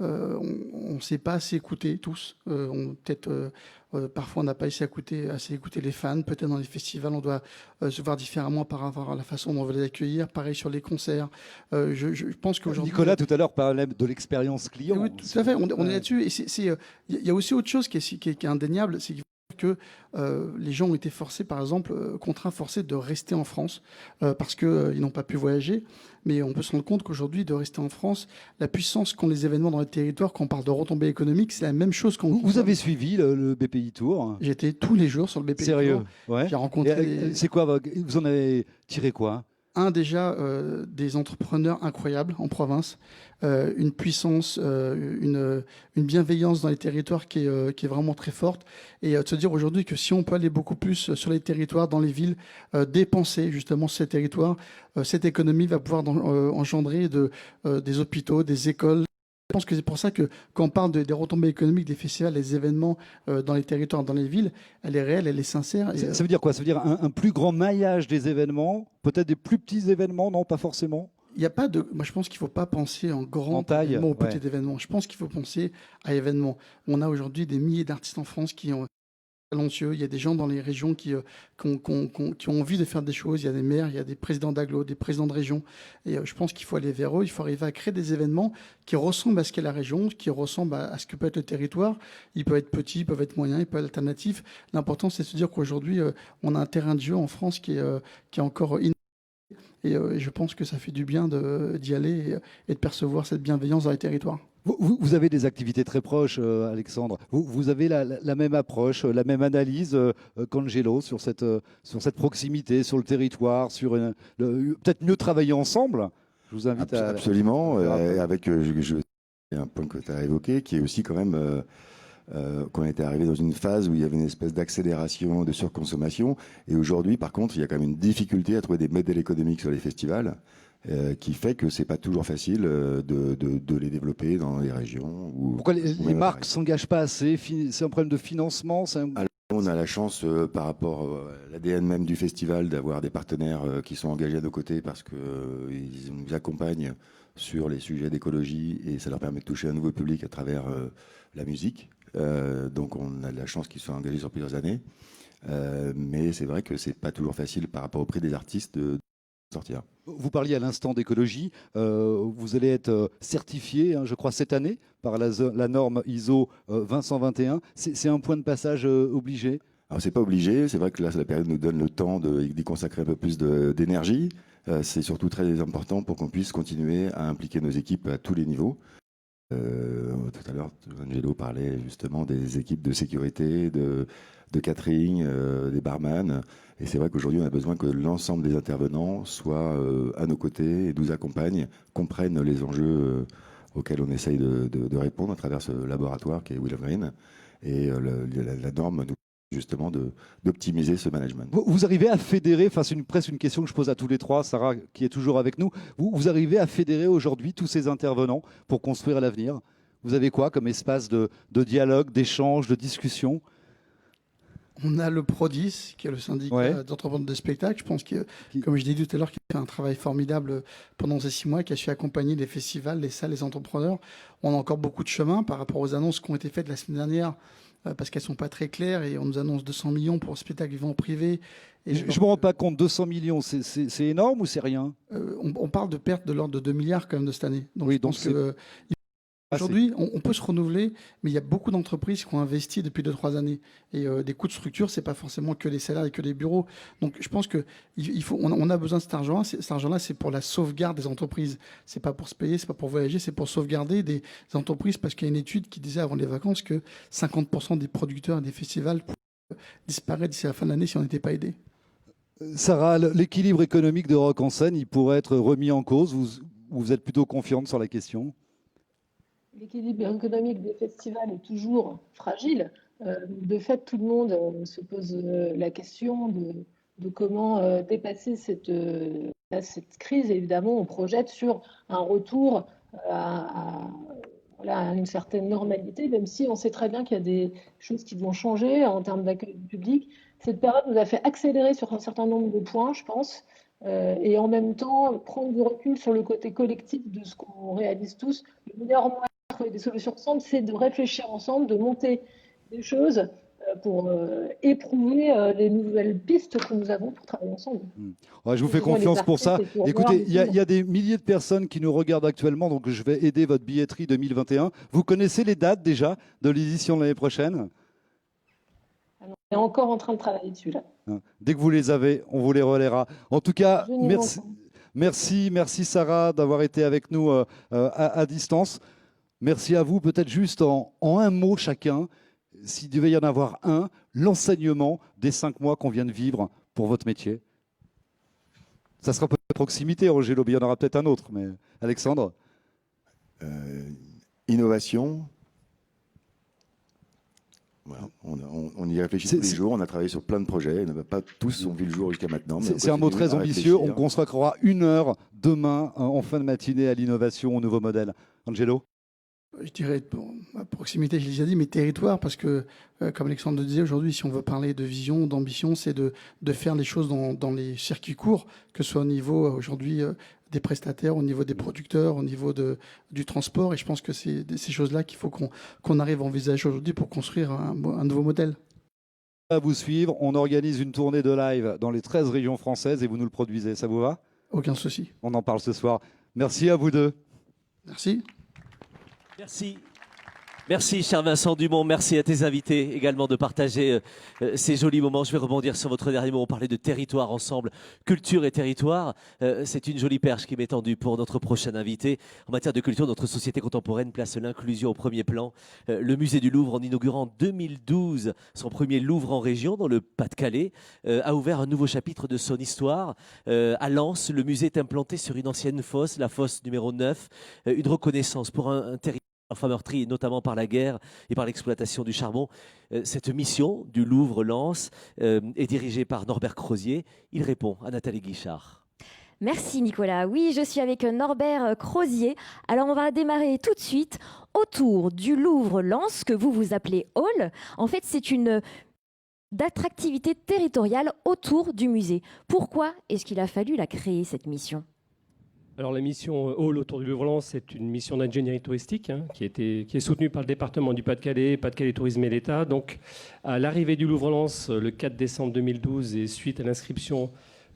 On ne sait pas assez écouter tous. Parfois, on n'a pas assez écouté les fans. Peut-être dans les festivals, on doit se voir différemment par rapport à la façon dont on veut les accueillir. Pareil sur les concerts. Je pense qu'aujourd'hui... Nicolas, tout à l'heure, parlait de l'expérience client. Oui, tout à fait. On est là-dessus. Et il y a aussi autre chose qui est indéniable, c'est que les gens ont été forcés, par exemple, contraints, forcés de rester en France parce qu'ils n'ont pas pu voyager. Mais on peut se rendre compte qu'aujourd'hui, de rester en France, la puissance qu'ont les événements dans les territoires, quand on parle de retombées économiques, c'est la même chose qu'on... Vous avez suivi le BPI Tour? J'étais tous les jours sur le BPI Sérieux? Tour. Ouais. J'ai rencontré... C'est quoi? Vous en avez tiré quoi? Déjà, des entrepreneurs incroyables en province, une puissance, une bienveillance dans les territoires qui est vraiment très forte. Et de se dire aujourd'hui que si on peut aller beaucoup plus sur les territoires, dans les villes, dépenser justement ces territoires, cette économie va pouvoir engendrer des hôpitaux, des écoles. Je pense que c'est pour ça que quand on parle des retombées économiques, des festivals, des événements dans les territoires, dans les villes, elle est réelle, elle est sincère. Ça veut dire quoi? Ça veut dire un plus grand maillage des événements, peut-être des plus petits événements? Non, pas forcément. Il n'y a pas de. Moi, je pense qu'il ne faut pas penser en grand événement ou petit événement. Je pense qu'il faut penser à événements. On a aujourd'hui des milliers d'artistes en France qui ont talentueux. Il y a des gens dans les régions qui ont envie de faire des choses. Il y a des maires, il y a des présidents d'agglo, des présidents de région. Et je pense qu'il faut aller vers eux. Il faut arriver à créer des événements qui ressemblent à ce qu'est la région, qui ressemblent à ce que peut être le territoire. Ils peuvent être petits, ils peuvent être moyens, ils peuvent être alternatifs. L'important, c'est de se dire qu'aujourd'hui, on a un terrain de jeu en France qui est encore et je pense que ça fait du bien d'y aller et de percevoir cette bienveillance dans les territoires. Vous avez des activités très proches, Alexandre. Vous avez la même approche, la même analyse qu'Angelo sur cette proximité, sur le territoire, sur peut-être mieux travailler ensemble. Je vous invite à... Absolument, avec un point que tu as évoqué, qui est aussi quand même... qu'on était arrivé dans une phase où il y avait une espèce d'accélération, de surconsommation. Et aujourd'hui, par contre, il y a quand même une difficulté à trouver des modèles économiques sur les festivals. qui fait que c'est pas toujours facile de les développer dans les régions. Pourquoi les marques s'engagent pas assez? C'est un problème de financement? Alors, on a la chance, par rapport à l'ADN même du festival, d'avoir des partenaires qui sont engagés à nos côtés parce qu'ils nous accompagnent sur les sujets d'écologie et ça leur permet de toucher un nouveau public à travers la musique. Donc on a de la chance qu'ils soient engagés sur plusieurs années. Mais c'est vrai que c'est pas toujours facile par rapport au prix des artistes de sortir. Vous parliez à l'instant d'écologie. Vous allez être certifié, je crois, cette année par la norme ISO 20121. C'est un point de passage obligé? Alors c'est pas obligé, c'est vrai que là la période nous donne le temps d'y consacrer un peu plus d'énergie. C'est surtout très important pour qu'on puisse continuer à impliquer nos équipes à tous les niveaux. Tout à l'heure, Angelo parlait justement des équipes de sécurité, de catering, des barman. Et c'est vrai qu'aujourd'hui, on a besoin que l'ensemble des intervenants soient à nos côtés et nous accompagnent, comprennent les enjeux auxquels on essaye de répondre à travers ce laboratoire qui est Will of Green. Et la norme nous permet justement d'optimiser ce management. Vous arrivez à fédérer, enfin c'est presque une question que je pose à tous les trois, Sarah qui est toujours avec nous, vous arrivez à fédérer aujourd'hui tous ces intervenants pour construire l'avenir? Vous avez quoi comme espace de dialogue, d'échange, de discussion? On a le PRODIS, qui est le syndicat d'entrepreneurs de spectacle. Je pense que, comme je l'ai dit tout à l'heure, qui a fait un travail formidable pendant ces 6 mois, qui a su accompagner les festivals, les salles, les entrepreneurs. On a encore beaucoup de chemin par rapport aux annonces qui ont été faites la semaine dernière, parce qu'elles ne sont pas très claires, et on nous annonce 200 millions pour le spectacle vivant privé. Et je ne me rends pas compte, 200 millions, c'est énorme ou c'est rien? On parle de pertes de l'ordre de 2 milliards quand même de cette année. Donc oui, je pense que... Aujourd'hui, on peut se renouveler, mais il y a beaucoup d'entreprises qui ont investi depuis 2-3 années. Et des coûts de structure, c'est pas forcément que les salaires et que les bureaux. Donc, je pense que on a besoin de cet argent. Cet argent-là, c'est pour la sauvegarde des entreprises. C'est pas pour se payer, c'est pas pour voyager, c'est pour sauvegarder des entreprises. Parce qu'il y a une étude qui disait avant les vacances que 50% des producteurs et des festivals disparaîtraient d'ici la fin de l'année si on n'était pas aidés. Sarah, l'équilibre économique de Rock en Scène, il pourrait être remis en cause. Vous êtes plutôt confiante sur la question? L'équilibre économique des festivals est toujours fragile. De fait, tout le monde se pose la question de comment dépasser cette crise. Et évidemment, on projette sur un retour à une certaine normalité, même si on sait très bien qu'il y a des choses qui vont changer en termes d'accueil du public. Cette période nous a fait accélérer sur un certain nombre de points, je pense, et en même temps prendre du recul sur le côté collectif de ce qu'on réalise tous. Le meilleur moyen de trouver des solutions ensemble, c'est de réfléchir ensemble, de monter des choses pour éprouver les nouvelles pistes que nous avons pour travailler ensemble. Ouais, je vous fais confiance pour ça. Écoutez, il y a des milliers de personnes qui nous regardent actuellement, donc je vais aider votre billetterie 2021. Vous connaissez les dates déjà de l'édition de l'année prochaine? On est encore en train de travailler dessus là. Dès que vous les avez, on vous les relaiera. En tout cas, merci Sarah d'avoir été avec nous à distance. Merci à vous. Peut-être juste en un mot chacun, s'il devait y en avoir un, l'enseignement des 5 mois qu'on vient de vivre pour votre métier. Ça sera peut-être proximité, Roger Lobby, il y en aura peut-être un autre, mais Alexandre? Innovation. Voilà. On y réfléchit tous les jours, on a travaillé sur plein de projets, pas tous ont vu le jour jusqu'à maintenant. C'est un mot très ambitieux, on consacrera 1 heure demain en fin de matinée à l'innovation, au nouveau modèle. Angelo? Je dirais, à proximité, je l'ai déjà dit, mais territoire, parce que, comme Alexandre le disait, aujourd'hui, si on veut parler de vision, d'ambition, c'est de faire les choses dans les circuits courts, que ce soit au niveau, aujourd'hui, des prestataires, au niveau des producteurs, au niveau du transport. Et je pense que c'est ces choses-là qu'il faut qu'on arrive à envisager aujourd'hui pour construire un nouveau modèle. À vous suivre, on organise une tournée de live dans les 13 régions françaises et vous nous le produisez. Ça vous va? Aucun souci. On en parle ce soir. Merci à vous deux. Merci. Merci. Merci, cher Vincent Dumont. Merci à tes invités également de partager ces jolis moments. Je vais rebondir sur votre dernier mot. On parlait de territoire ensemble, culture et territoire. C'est une jolie perche qui m'est tendue pour notre prochain invité. En matière de culture, notre société contemporaine place l'inclusion au premier plan. Le musée du Louvre, en inaugurant en 2012 son premier Louvre en région, dans le Pas-de-Calais, a ouvert un nouveau chapitre de son histoire. À Lens, le musée est implanté sur une ancienne fosse, la fosse numéro 9. Une reconnaissance pour un territoire enfin meurtri notamment par la guerre et par l'exploitation du charbon. Cette mission du Louvre-Lens est dirigée par Norbert Crozier. Il répond à Nathalie Guichard. Merci Nicolas. Oui, je suis avec Norbert Crozier. Alors on va démarrer tout de suite autour du Louvre-Lens, que vous appelez Hall. En fait, c'est une d'attractivité territoriale autour du musée. Pourquoi est-ce qu'il a fallu la créer, cette mission ? Alors la mission Hall autour du Louvre-Lens, c'est une mission d'ingénierie touristique qui est soutenue par le département du Pas-de-Calais, Pas-de-Calais Tourisme et l'État. Donc à l'arrivée du Louvre-Lens le 4 décembre 2012 et suite à l'inscription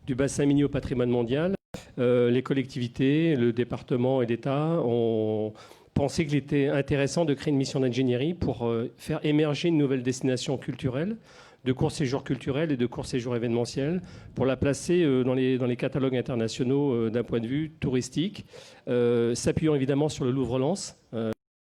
du bassin minier au patrimoine mondial, les collectivités, le département et l'État ont pensé qu'il était intéressant de créer une mission d'ingénierie pour faire émerger une nouvelle destination culturelle, de court séjour culturel et de court séjour événementiel, pour la placer dans les catalogues internationaux d'un point de vue touristique, s'appuyant évidemment sur le Louvre-Lens,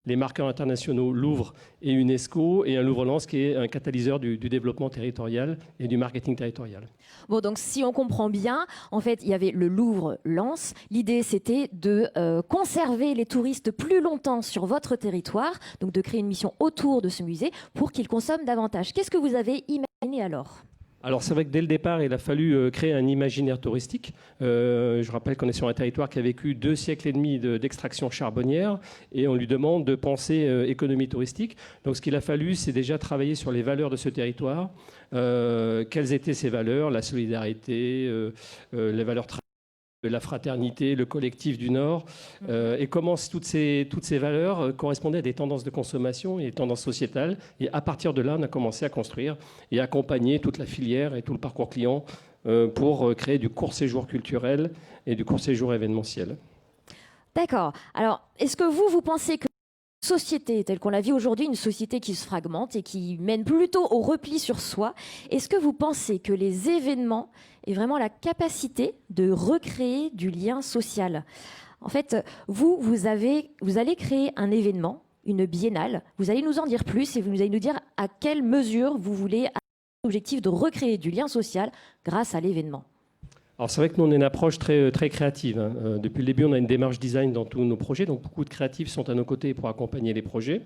les marqueurs internationaux Louvre et UNESCO, et un Louvre-Lens qui est un catalyseur du développement territorial et du marketing territorial. Bon, donc si on comprend bien, en fait, il y avait le Louvre-Lens. L'idée, c'était de conserver les touristes plus longtemps sur votre territoire, donc de créer une mission autour de ce musée pour qu'ils consomment davantage. Qu'est-ce que vous avez imaginé alors ? Alors c'est vrai que dès le départ, il a fallu créer un imaginaire touristique. Je rappelle qu'on est sur un territoire qui a vécu 2 siècles et demi d'extraction charbonnière et on lui demande de penser économie touristique. Donc ce qu'il a fallu, c'est déjà travailler sur les valeurs de ce territoire. Quelles étaient ces valeurs ? La solidarité, les valeurs la fraternité, le collectif du Nord, et comment toutes ces valeurs correspondaient à des tendances de consommation et des tendances sociétales. Et à partir de là, on a commencé à construire et accompagner toute la filière et tout le parcours client pour créer du court séjour culturel et du court séjour événementiel. D'accord. Alors, est-ce que vous pensez que la société telle qu'on la vit aujourd'hui, une société qui se fragmente et qui mène plutôt au repli sur soi, est-ce que vous pensez que les événements aient vraiment la capacité de recréer du lien social ? En fait, vous allez créer un événement, une biennale. Vous allez nous en dire plus et vous allez nous dire à quelle mesure vous voulez l'objectif de recréer du lien social grâce à l'événement. Alors c'est vrai que nous, on a une approche très, très créative. Depuis le début, on a une démarche design dans tous nos projets, donc beaucoup de créatifs sont à nos côtés pour accompagner les projets.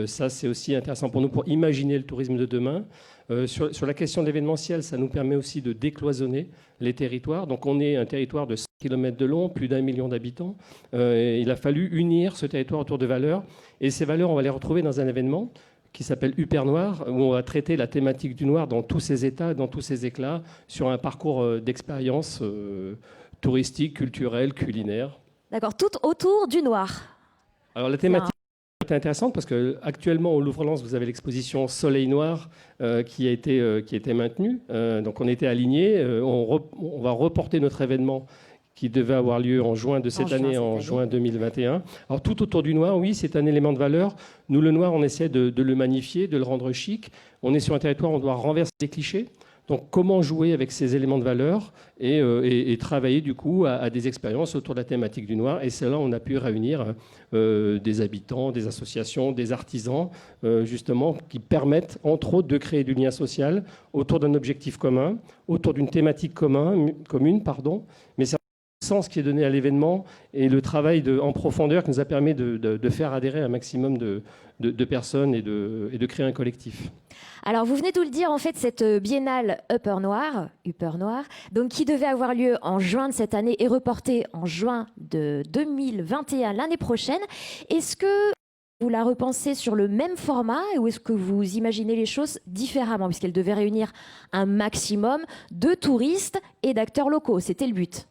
Ça, c'est aussi intéressant pour nous pour imaginer le tourisme de demain. Sur la question de l'événementiel, ça nous permet aussi de décloisonner les territoires. Donc on est un territoire de 100 km de long, plus d'1 million d'habitants. Il a fallu unir ce territoire autour de valeurs. Et ces valeurs, on va les retrouver dans un événement qui s'appelle Hyper Noir, où on va traiter la thématique du noir dans tous ses états, dans tous ses éclats, sur un parcours d'expérience touristique, culturelle, culinaire. D'accord, tout autour du noir. Alors la thématique est intéressante parce qu'actuellement au Louvre-Lens, vous avez l'exposition Soleil Noir qui a été maintenue. Donc on était alignés. On va reporter notre événement qui devait avoir lieu en juin de cette année, en juin 2021. Alors tout autour du noir, oui, c'est un élément de valeur. Nous, le noir, on essaie de le magnifier, de le rendre chic. On est sur un territoire où on doit renverser les clichés. Donc comment jouer avec ces éléments de valeur et travailler du coup à des expériences autour de la thématique du noir. Et c'est là où on a pu réunir des habitants, des associations, des artisans, justement, qui permettent, entre autres, de créer du lien social autour d'un objectif commun, autour d'une thématique commune, mais c'est sens qui est donné à l'événement et le travail en profondeur qui nous a permis de faire adhérer un maximum de personnes et de créer un collectif. Alors, vous venez de le dire, en fait, cette biennale Hyper Noir, donc qui devait avoir lieu en juin de cette année est reportée en juin de 2021, l'année prochaine. Est-ce que vous la repensez sur le même format ou est-ce que vous imaginez les choses différemment, puisqu'elle devait réunir un maximum de touristes et d'acteurs locaux? C'était le but.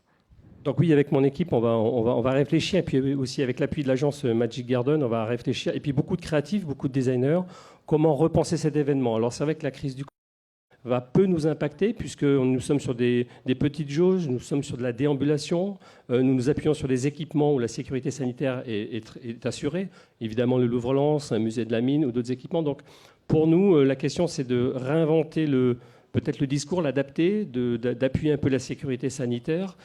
Donc oui, avec mon équipe, on va réfléchir, et puis aussi avec l'appui de l'agence Magic Garden, on va réfléchir, et puis beaucoup de créatifs, beaucoup de designers, comment repenser cet événement. Alors c'est vrai que la crise du Covid va peu nous impacter, puisque nous sommes sur des petites jauges, nous sommes sur de la déambulation, nous nous appuyons sur des équipements où la sécurité sanitaire est assurée, évidemment le Louvre-Lens, un musée de la mine ou d'autres équipements. Donc pour nous, la question c'est de réinventer peut-être le discours, l'adapter, d'appuyer un peu la sécurité sanitaire,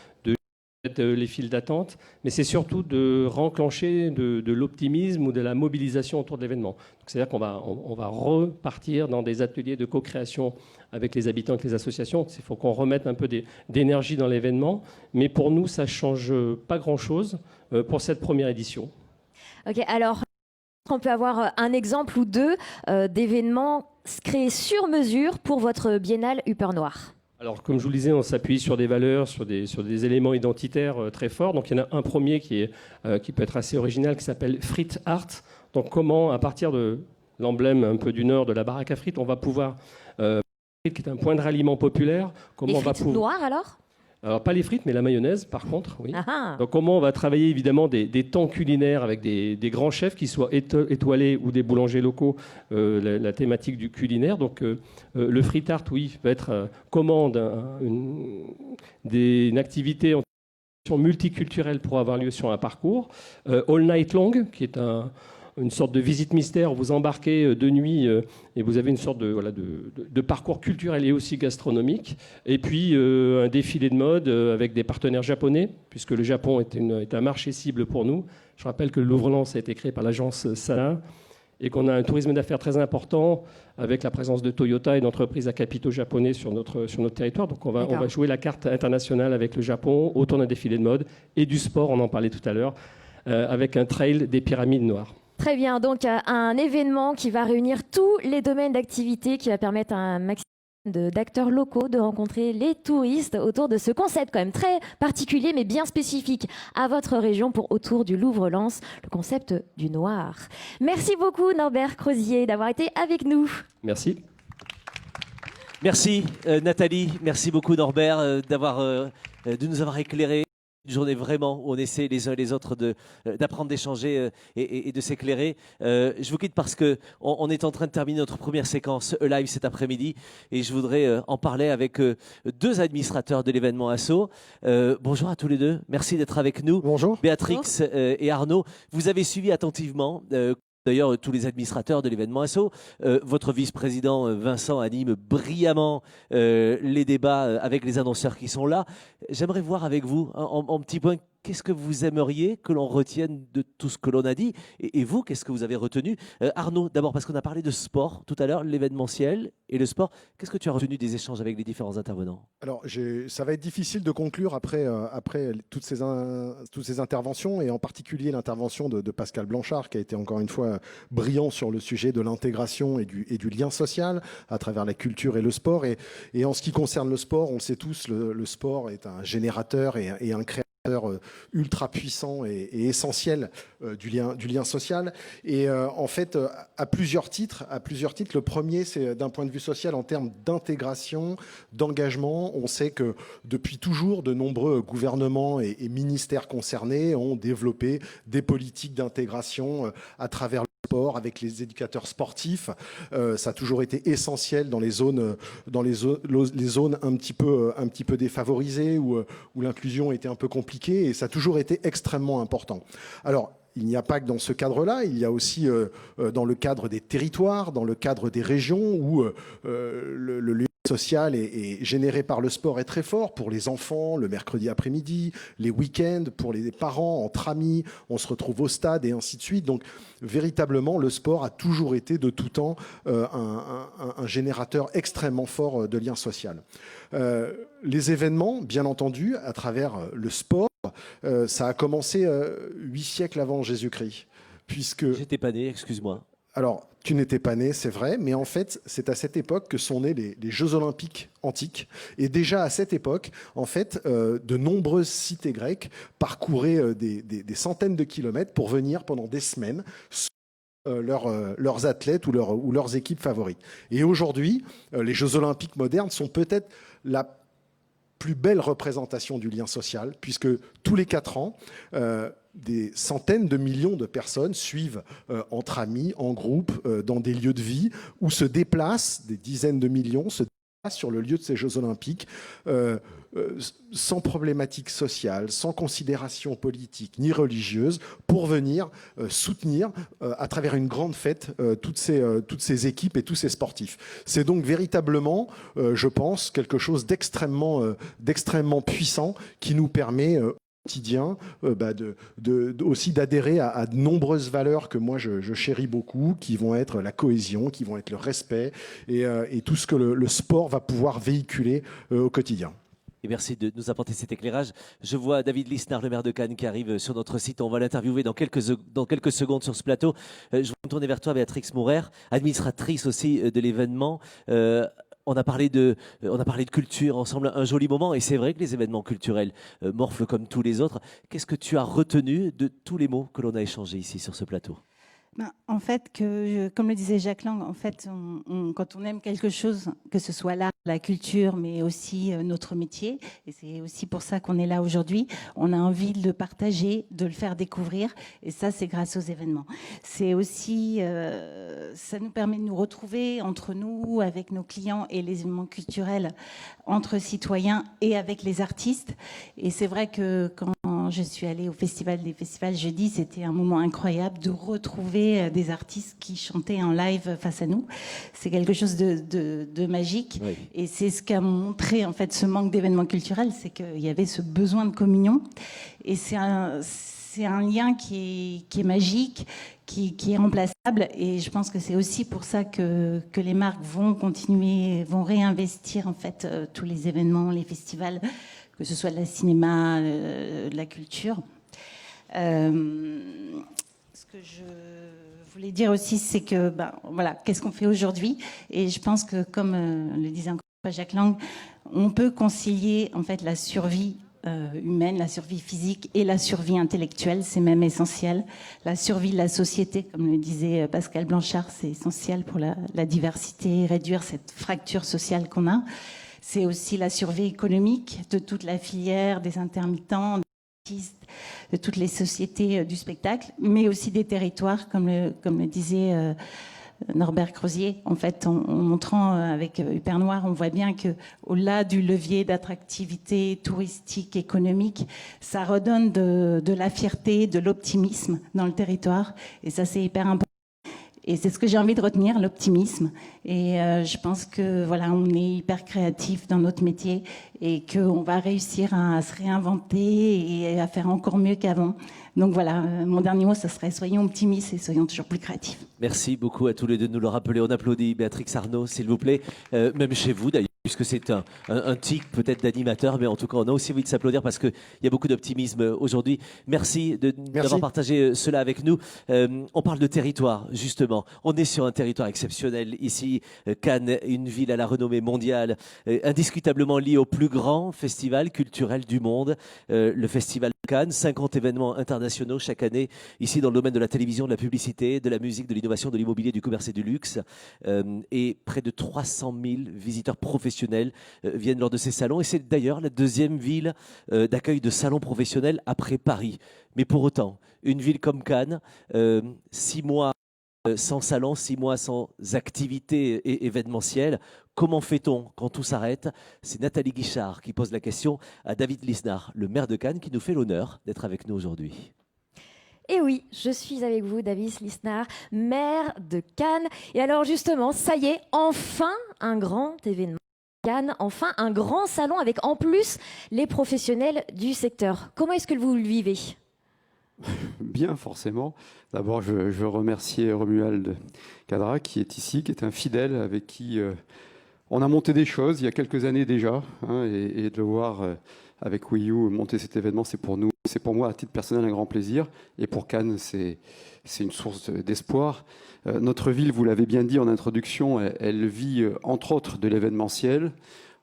les files d'attente, mais c'est surtout de renclencher de l'optimisme ou de la mobilisation autour de l'événement. C'est-à-dire qu'on va repartir dans des ateliers de co-création avec les habitants, avec les associations. Il faut qu'on remette un peu d'énergie dans l'événement, mais pour nous, ça ne change pas grand-chose pour cette première édition. Ok, alors on peut avoir un exemple ou deux d'événements créés sur mesure pour votre biennale Hyper Noir. Alors, comme je vous le disais, on s'appuie sur des valeurs, sur des éléments identitaires très forts. Donc, il y en a un premier qui peut être assez original, qui s'appelle Frites Art. Donc, comment, à partir de l'emblème un peu du Nord de la baraque à frites, on va pouvoir, qui est un point de ralliement populaire, comment Les on va frites noires alors? Alors, pas les frites, mais la mayonnaise, par contre, oui. Ah. Donc, comment on va travailler, évidemment, des temps culinaires avec des grands chefs, qui soient étoilés ou des boulangers locaux, la thématique du culinaire. Donc, le free art, oui, va être comment une activité en multiculturelle pour avoir lieu sur un parcours. All Night Long, qui est une sorte de visite mystère où vous embarquez de nuit et vous avez une sorte de parcours culturel et aussi gastronomique. Et puis un défilé de mode avec des partenaires japonais, puisque le Japon est un marché cible pour nous. Je rappelle que le Louvre-Lens a été créé par l'agence Sana et qu'on a un tourisme d'affaires très important avec la présence de Toyota et d'entreprises à capitaux japonais sur notre territoire. Donc on va jouer la carte internationale avec le Japon autour d'un défilé de mode et du sport, on en parlait tout à l'heure, avec un trail des pyramides noires. Très bien, donc un événement qui va réunir tous les domaines d'activité, qui va permettre à un maximum d'acteurs locaux de rencontrer les touristes autour de ce concept quand même très particulier mais bien spécifique à votre région autour du Louvre-Lens, le concept du noir. Merci beaucoup Norbert Crozier d'avoir été avec nous. Merci. Merci Nathalie, merci beaucoup Norbert de nous avoir éclairé. Une journée vraiment où on essaie les uns et les autres d'apprendre, d'échanger et de s'éclairer. Je vous quitte parce qu'on est en train de terminer notre première séquence live cet après-midi et je voudrais en parler avec deux administrateurs de l'événement Asso. Bonjour à tous les deux, merci d'être avec nous. Bonjour. Béatrix et Arnaud, vous avez suivi attentivement d'ailleurs tous les administrateurs de l'événement Asso. Votre vice-président Vincent anime brillamment les débats avec les annonceurs qui sont là. J'aimerais voir avec vous en petit point, qu'est-ce que vous aimeriez que l'on retienne de tout ce que l'on a dit et vous, qu'est-ce que vous avez retenu? Arnaud, d'abord parce qu'on a parlé de sport tout à l'heure, l'événementiel et le sport. Qu'est-ce que tu as retenu des échanges avec les différents intervenants? Alors, ça va être difficile de conclure après toutes ces interventions et en particulier l'intervention de Pascal Blanchard qui a été encore une fois brillant sur le sujet de l'intégration et du lien social à travers la culture et le sport. Et en ce qui concerne le sport, on le sait tous, le sport est un générateur et un créateur ultra puissant et essentiel du lien social. Et en fait, à plusieurs titres. Le premier, c'est d'un point de vue social en termes d'intégration, d'engagement. On sait que depuis toujours, de nombreux gouvernements et ministères concernés ont développé des politiques d'intégration à travers le sport, avec les éducateurs sportifs. Ça a toujours été essentiel dans les zones un petit peu défavorisées où l'inclusion était un peu compliquée et ça a toujours été extrêmement important. Alors, il n'y a pas que dans ce cadre-là, il y a aussi dans le cadre des territoires, dans le cadre des régions où le lien social est généré par le sport est très fort pour les enfants, le mercredi après-midi, les week-ends, pour les parents, entre amis, on se retrouve au stade et ainsi de suite. Donc véritablement, le sport a toujours été de tout temps un générateur extrêmement fort de lien social. Les événements, bien entendu, à travers le sport, ça a commencé 8 siècles avant Jésus-Christ. Puisque... J'étais pas né, excuse-moi. Alors, tu n'étais pas né, c'est vrai, mais en fait, c'est à cette époque que sont nés les Jeux Olympiques antiques. Et déjà à cette époque, en fait, de nombreuses cités grecques parcouraient des centaines de kilomètres pour venir pendant des semaines leurs athlètes ou leurs équipes favorites. Et aujourd'hui, les Jeux Olympiques modernes sont peut-être la plus belle représentation du lien social, puisque tous les 4 ans, des centaines de millions de personnes suivent entre amis, en groupe, dans des lieux de vie, où se déplacent des dizaines de millions, se déplacent sur le lieu de ces Jeux Olympiques, sans problématique sociale, sans considération politique ni religieuse, pour venir soutenir à travers une grande fête toutes ces équipes et tous ces sportifs. C'est donc véritablement, je pense, quelque chose d'extrêmement puissant qui nous permet quotidien aussi d'adhérer à de nombreuses valeurs que moi je chéris beaucoup, qui vont être la cohésion, qui vont être le respect et tout ce que le sport va pouvoir véhiculer au quotidien. Et merci de nous apporter cet éclairage. Je vois David Lisnard, le maire de Cannes, qui arrive sur notre site. On va l'interviewer dans quelques secondes sur ce plateau. Je vais me tourner vers toi, Béatrix Mourer, administratrice aussi de l'événement. On a parlé de culture ensemble, un joli moment, et c'est vrai que les événements culturels morflent comme tous les autres. Qu'est-ce que tu as retenu de tous les mots que l'on a échangés ici sur ce plateau? En fait, comme le disait Jacques Lang, en fait, quand on aime quelque chose, que ce soit l'art, la culture, mais aussi notre métier, et c'est aussi pour ça qu'on est là aujourd'hui, on a envie de le partager, de le faire découvrir, et ça, c'est grâce aux événements. C'est aussi, ça nous permet de nous retrouver entre nous, avec nos clients et les événements culturels, entre citoyens et avec les artistes. Et c'est vrai que quand je suis allée au Festival des Festivals jeudi, c'était un moment incroyable de retrouver des artistes qui chantaient en live face à nous. C'est quelque chose de magique. Oui. Et c'est ce qu'a montré en fait ce manque d'événements culturels, c'est qu'il y avait ce besoin de communion. Et c'est un lien qui est magique, qui est remplaçable. Et je pense que c'est aussi pour ça que les marques vont continuer, vont réinvestir en fait tous les événements, les festivals, que ce soit de la cinéma, de la culture. Ce que je voulais dire aussi, c'est que, voilà, qu'est-ce qu'on fait aujourd'hui? Et je pense que, comme le disait encore Jacques Lang, on peut concilier en fait la survie humaine, la survie physique et la survie intellectuelle, c'est même essentiel. La survie de la société, comme le disait Pascal Blanchard, c'est essentiel pour la diversité, réduire cette fracture sociale qu'on a. C'est aussi la survie économique de toute la filière, des intermittents, de toutes les sociétés du spectacle, mais aussi des territoires, comme le disait Norbert Crozier. En fait, en montrant avec Hyper Noir, on voit bien qu'au-delà du levier d'attractivité touristique, économique, ça redonne de la fierté, de l'optimisme dans le territoire. Et ça, c'est hyper important. Et c'est ce que j'ai envie de retenir, l'optimisme. Et je pense que voilà, on est hyper créatif dans notre métier et qu'on va réussir à se réinventer et à faire encore mieux qu'avant. Donc voilà, mon dernier mot, ce serait soyons optimistes et soyons toujours plus créatifs. Merci beaucoup à tous les deux de nous le rappeler. On applaudit Béatrix Arnault, s'il vous plaît. Même chez vous, d'ailleurs, puisque c'est un tic peut-être d'animateur, mais en tout cas, on a aussi envie de s'applaudir parce qu'il y a beaucoup d'optimisme aujourd'hui. Merci d'avoir partagé cela avec nous. On parle de territoire, justement. On est sur un territoire exceptionnel ici. Cannes, une ville à la renommée mondiale, indiscutablement liée au plus grand festival culturel du monde, le Festival de Cannes. 50 événements internationaux chaque année, ici dans le domaine de la télévision, de la publicité, de la musique, de l'innovation, de l'immobilier, du commerce et du luxe. Et près de 300 000 visiteurs professionnels viennent lors de ces salons. Et c'est d'ailleurs la deuxième ville d'accueil de salons professionnels après Paris. Mais pour autant, une ville comme Cannes, 6 mois sans salon, 6 mois sans activité événementielle. Comment fait-on quand tout s'arrête? C'est Nathalie Guichard qui pose la question à David Lisnard, le maire de Cannes, qui nous fait l'honneur d'être avec nous aujourd'hui. Et oui, je suis avec vous, David Lisnard, maire de Cannes. Et alors justement, ça y est, enfin un grand événement. Cannes, enfin un grand salon avec en plus les professionnels du secteur. Comment est-ce que vous le vivez? Bien, forcément. D'abord, je veux remercier Romuald Cadra qui est ici, qui est un fidèle avec qui on a monté des choses il y a quelques années déjà. Et de le voir avec Wii U monter cet événement, c'est pour nous, c'est pour moi à titre personnel un grand plaisir. Et pour Cannes, c'est une source d'espoir. Notre ville, vous l'avez bien dit en introduction, elle vit entre autres de l'événementiel.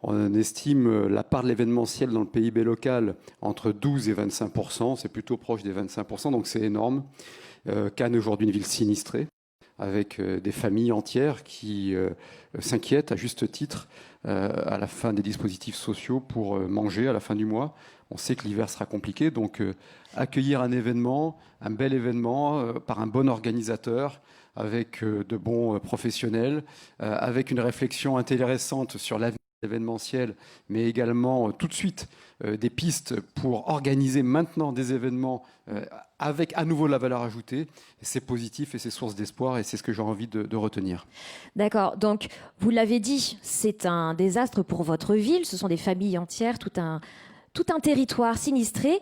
On estime la part de l'événementiel dans le PIB local entre 12 et 25%. C'est plutôt proche des 25%, donc c'est énorme. Cannes est aujourd'hui une ville sinistrée, avec des familles entières qui s'inquiètent à juste titre à la fin des dispositifs sociaux pour manger à la fin du mois. On sait que l'hiver sera compliqué, donc accueillir un événement, un bel événement par un bon organisateur, avec de bons professionnels, avec une réflexion intéressante sur l'avenir événementiel, mais également tout de suite des pistes pour organiser maintenant des événements avec à nouveau la valeur ajoutée. C'est positif et c'est source d'espoir et c'est ce que j'ai envie de retenir. D'accord, donc vous l'avez dit, c'est un désastre pour votre ville, ce sont des familles entières, tout un territoire sinistré.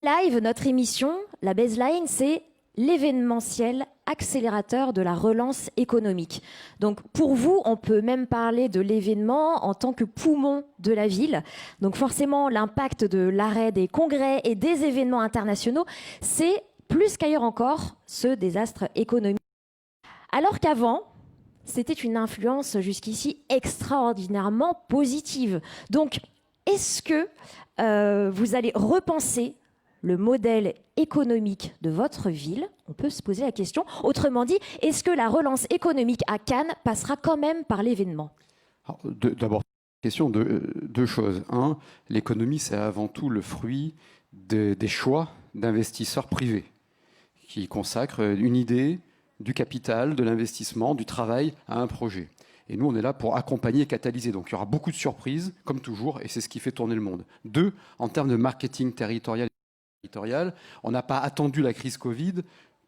Live, notre émission, la baseline, c'est l'événementiel accélérateur de la relance économique. Donc pour vous, on peut même parler de l'événement en tant que poumon de la ville. Donc forcément, l'impact de l'arrêt des congrès et des événements internationaux, c'est plus qu'ailleurs encore ce désastre économique. Alors qu'avant, c'était une influence jusqu'ici extraordinairement positive. Donc, est-ce que vous allez repenser le modèle économique de votre ville? On peut se poser la question. Autrement dit, est-ce que la relance économique à Cannes passera quand même par l'événement? D'abord, question de deux choses. Un, l'économie, c'est avant tout le fruit des choix d'investisseurs privés qui consacrent une idée, du capital, de l'investissement, du travail à un projet. Et nous, on est là pour accompagner et catalyser. Donc, il y aura beaucoup de surprises, comme toujours, et c'est ce qui fait tourner le monde. Deux, en termes de marketing territorial, on n'a pas attendu la crise Covid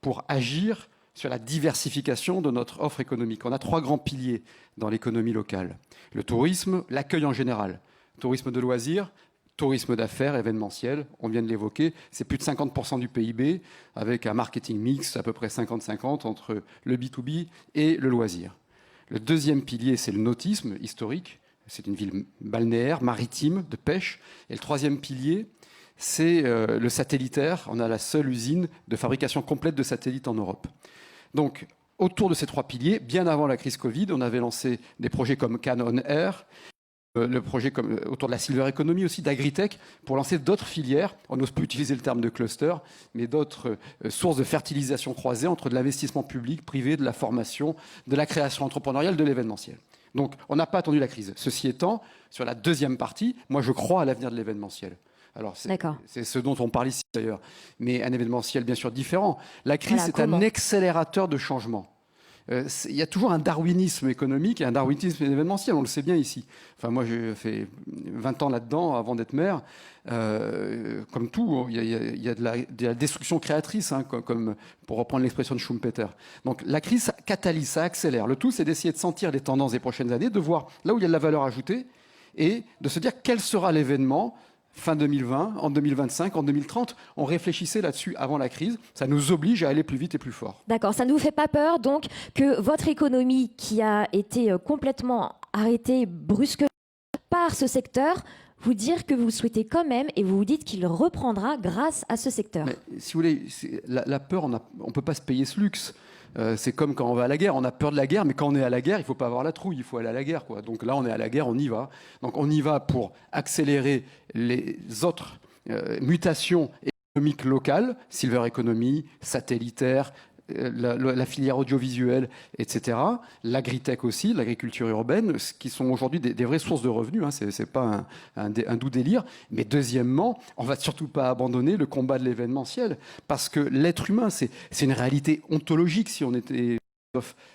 pour agir sur la diversification de notre offre économique. On a 3 grands piliers dans l'économie locale. Le tourisme, l'accueil en général. Tourisme de loisirs, tourisme d'affaires, événementiel, on vient de l'évoquer. C'est plus de 50% du PIB, avec un marketing mix à peu près 50-50 entre le B2B et le loisir. Le deuxième pilier, c'est le nautisme historique. C'est une ville balnéaire, maritime, de pêche. Et le troisième pilier, c'est le satellitaire. On a la seule usine de fabrication complète de satellites en Europe. Donc, autour de ces 3 piliers, bien avant la crise Covid, on avait lancé des projets comme Cannes On Air, le projet autour de la silver economy aussi, d'agritech, pour lancer d'autres filières. On n'ose plus utiliser le terme de cluster, mais d'autres sources de fertilisation croisée entre de l'investissement public, privé, de la formation, de la création entrepreneuriale, de l'événementiel. Donc, on n'a pas attendu la crise. Ceci étant, sur la deuxième partie, moi, je crois à l'avenir de l'événementiel. Alors, c'est ce dont on parle ici d'ailleurs, mais un événementiel bien sûr différent. La crise, c'est un accélérateur de changement. Il y a toujours un darwinisme économique et un darwinisme événementiel, on le sait bien ici. Enfin, moi, j'ai fait 20 ans là-dedans avant d'être maire. Comme tout, il y a de la destruction créatrice, hein, comme pour reprendre l'expression de Schumpeter. Donc la crise, ça catalyse, ça accélère. Le tout, c'est d'essayer de sentir les tendances des prochaines années, de voir là où il y a de la valeur ajoutée et de se dire quel sera l'événement fin 2020, en 2025, en 2030. On réfléchissait là-dessus avant la crise. Ça nous oblige à aller plus vite et plus fort. D'accord, ça ne vous fait pas peur donc que votre économie qui a été complètement arrêtée brusquement par ce secteur, vous dire que vous souhaitez quand même et vous vous dites qu'il reprendra grâce à ce secteur? Mais, si vous voulez, la peur, on ne peut pas se payer ce luxe. C'est comme quand on va à la guerre, on a peur de la guerre, mais quand on est à la guerre, il ne faut pas avoir la trouille, il faut aller à la guerre, quoi. Donc là, on est à la guerre, on y va. Donc on y va pour accélérer les autres mutations économiques locales, silver economy, satellitaire, la filière audiovisuelle, etc. L'agritech aussi, l'agriculture urbaine, qui sont aujourd'hui des vraies sources de revenus. Hein, c'est pas un doux délire. Mais deuxièmement, on va surtout pas abandonner le combat de l'événementiel, parce que l'être humain, c'est une réalité ontologique. Si on était,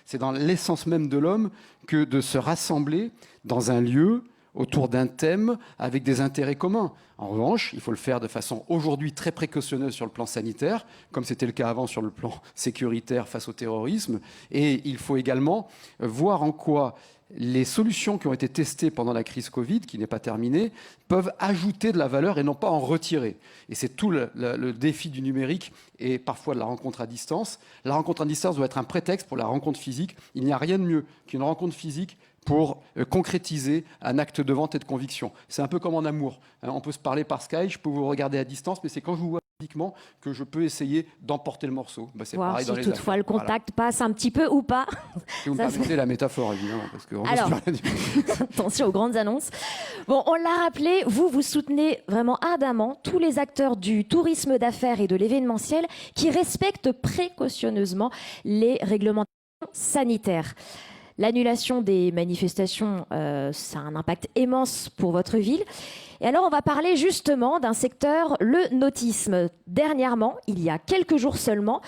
c'est dans l'essence même de l'homme que de se rassembler dans un lieu autour d'un thème avec des intérêts communs. En revanche, il faut le faire de façon aujourd'hui très précautionneuse sur le plan sanitaire, comme c'était le cas avant sur le plan sécuritaire face au terrorisme. Et il faut également voir en quoi les solutions qui ont été testées pendant la crise Covid, qui n'est pas terminée, peuvent ajouter de la valeur et non pas en retirer. Et c'est tout le défi du numérique et parfois de la rencontre à distance. La rencontre à distance doit être un prétexte pour la rencontre physique. Il n'y a rien de mieux qu'une rencontre physique pour concrétiser un acte de vente et de conviction. C'est un peu comme en amour. On peut se parler par Skype, je peux vous regarder à distance, mais c'est quand je vous vois physiquement que je peux essayer d'emporter le morceau. C'est voir pareil si dans les toutefois affaires. le contact passe un petit peu ou pas. Si vous me permettez la métaphore, évidemment. Parce que alors, attention aux grandes annonces. Bon, on l'a rappelé, vous soutenez vraiment ardemment tous les acteurs du tourisme d'affaires et de l'événementiel qui respectent précautionneusement les réglementations sanitaires. L'annulation des manifestations, ça a un impact immense pour votre ville. Et alors, on va parler justement d'un secteur, le nautisme. Dernièrement, il y a quelques jours seulement,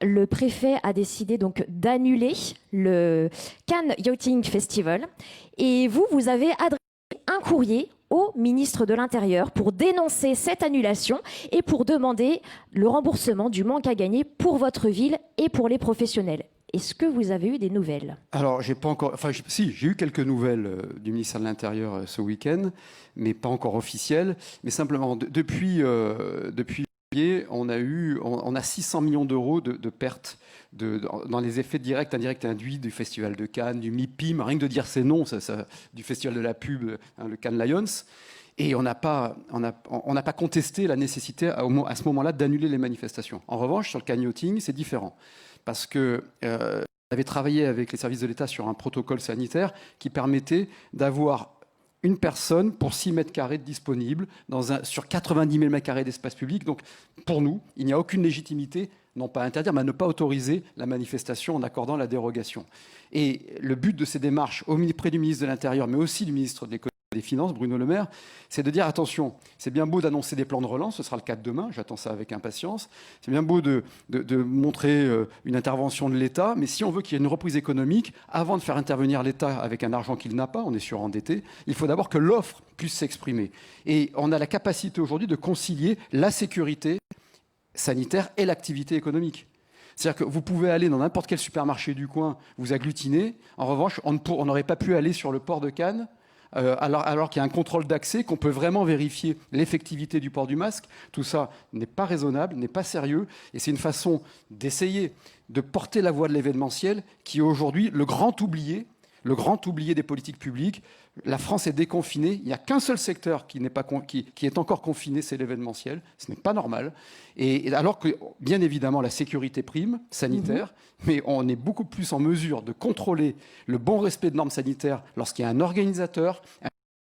le préfet a décidé donc d'annuler le Cannes Yachting Festival. Et vous avez adressé un courrier au ministre de l'Intérieur pour dénoncer cette annulation et pour demander le remboursement du manque à gagner pour votre ville et pour les professionnels. Est-ce que vous avez eu des nouvelles? Alors, j'ai pas encore. Enfin, si, j'ai eu quelques nouvelles du ministère de l'Intérieur ce week-end, mais pas encore officielles. Mais simplement, depuis janvier, on a 600 millions d'euros de pertes dans les effets directs, indirects et induits du Festival de Cannes, du MIPIM, rien que de dire ces noms, du Festival de la pub, hein, le Cannes Lions. Et on n'a pas contesté la nécessité à ce moment-là d'annuler les manifestations. En revanche, sur le Cannes Yachting, c'est différent. Parce que avait travaillé avec les services de l'État sur un protocole sanitaire qui permettait d'avoir une personne pour 6 mètres carrés disponibles sur 90 000 mètres carrés d'espace public. Donc, pour nous, il n'y a aucune légitimité, non pas à interdire, mais à ne pas autoriser la manifestation en accordant la dérogation. Et le but de ces démarches, auprès du ministre de l'Intérieur, mais aussi du ministre de l'Économie et des Finances, Bruno Le Maire, c'est de dire attention, c'est bien beau d'annoncer des plans de relance, ce sera le cas de demain, j'attends ça avec impatience, c'est bien beau de montrer une intervention de l'État, mais si on veut qu'il y ait une reprise économique, avant de faire intervenir l'État avec un argent qu'il n'a pas, on est surendetté, il faut d'abord que l'offre puisse s'exprimer. Et on a la capacité aujourd'hui de concilier la sécurité sanitaire et l'activité économique. C'est-à-dire que vous pouvez aller dans n'importe quel supermarché du coin, vous agglutiner. En revanche, on n'aurait pas pu aller sur le port de Cannes alors qu'il y a un contrôle d'accès, qu'on peut vraiment vérifier l'effectivité du port du masque. Tout ça n'est pas raisonnable, n'est pas sérieux. Et c'est une façon d'essayer de porter la voix de l'événementiel qui est aujourd'hui le grand oublié des politiques publiques. La France est déconfinée. Il n'y a qu'un seul secteur qui est encore confiné, c'est l'événementiel. Ce n'est pas normal. Et alors que, bien évidemment, la sécurité prime sanitaire, mais on est beaucoup plus en mesure de contrôler le bon respect de normes sanitaires lorsqu'il y a un organisateur,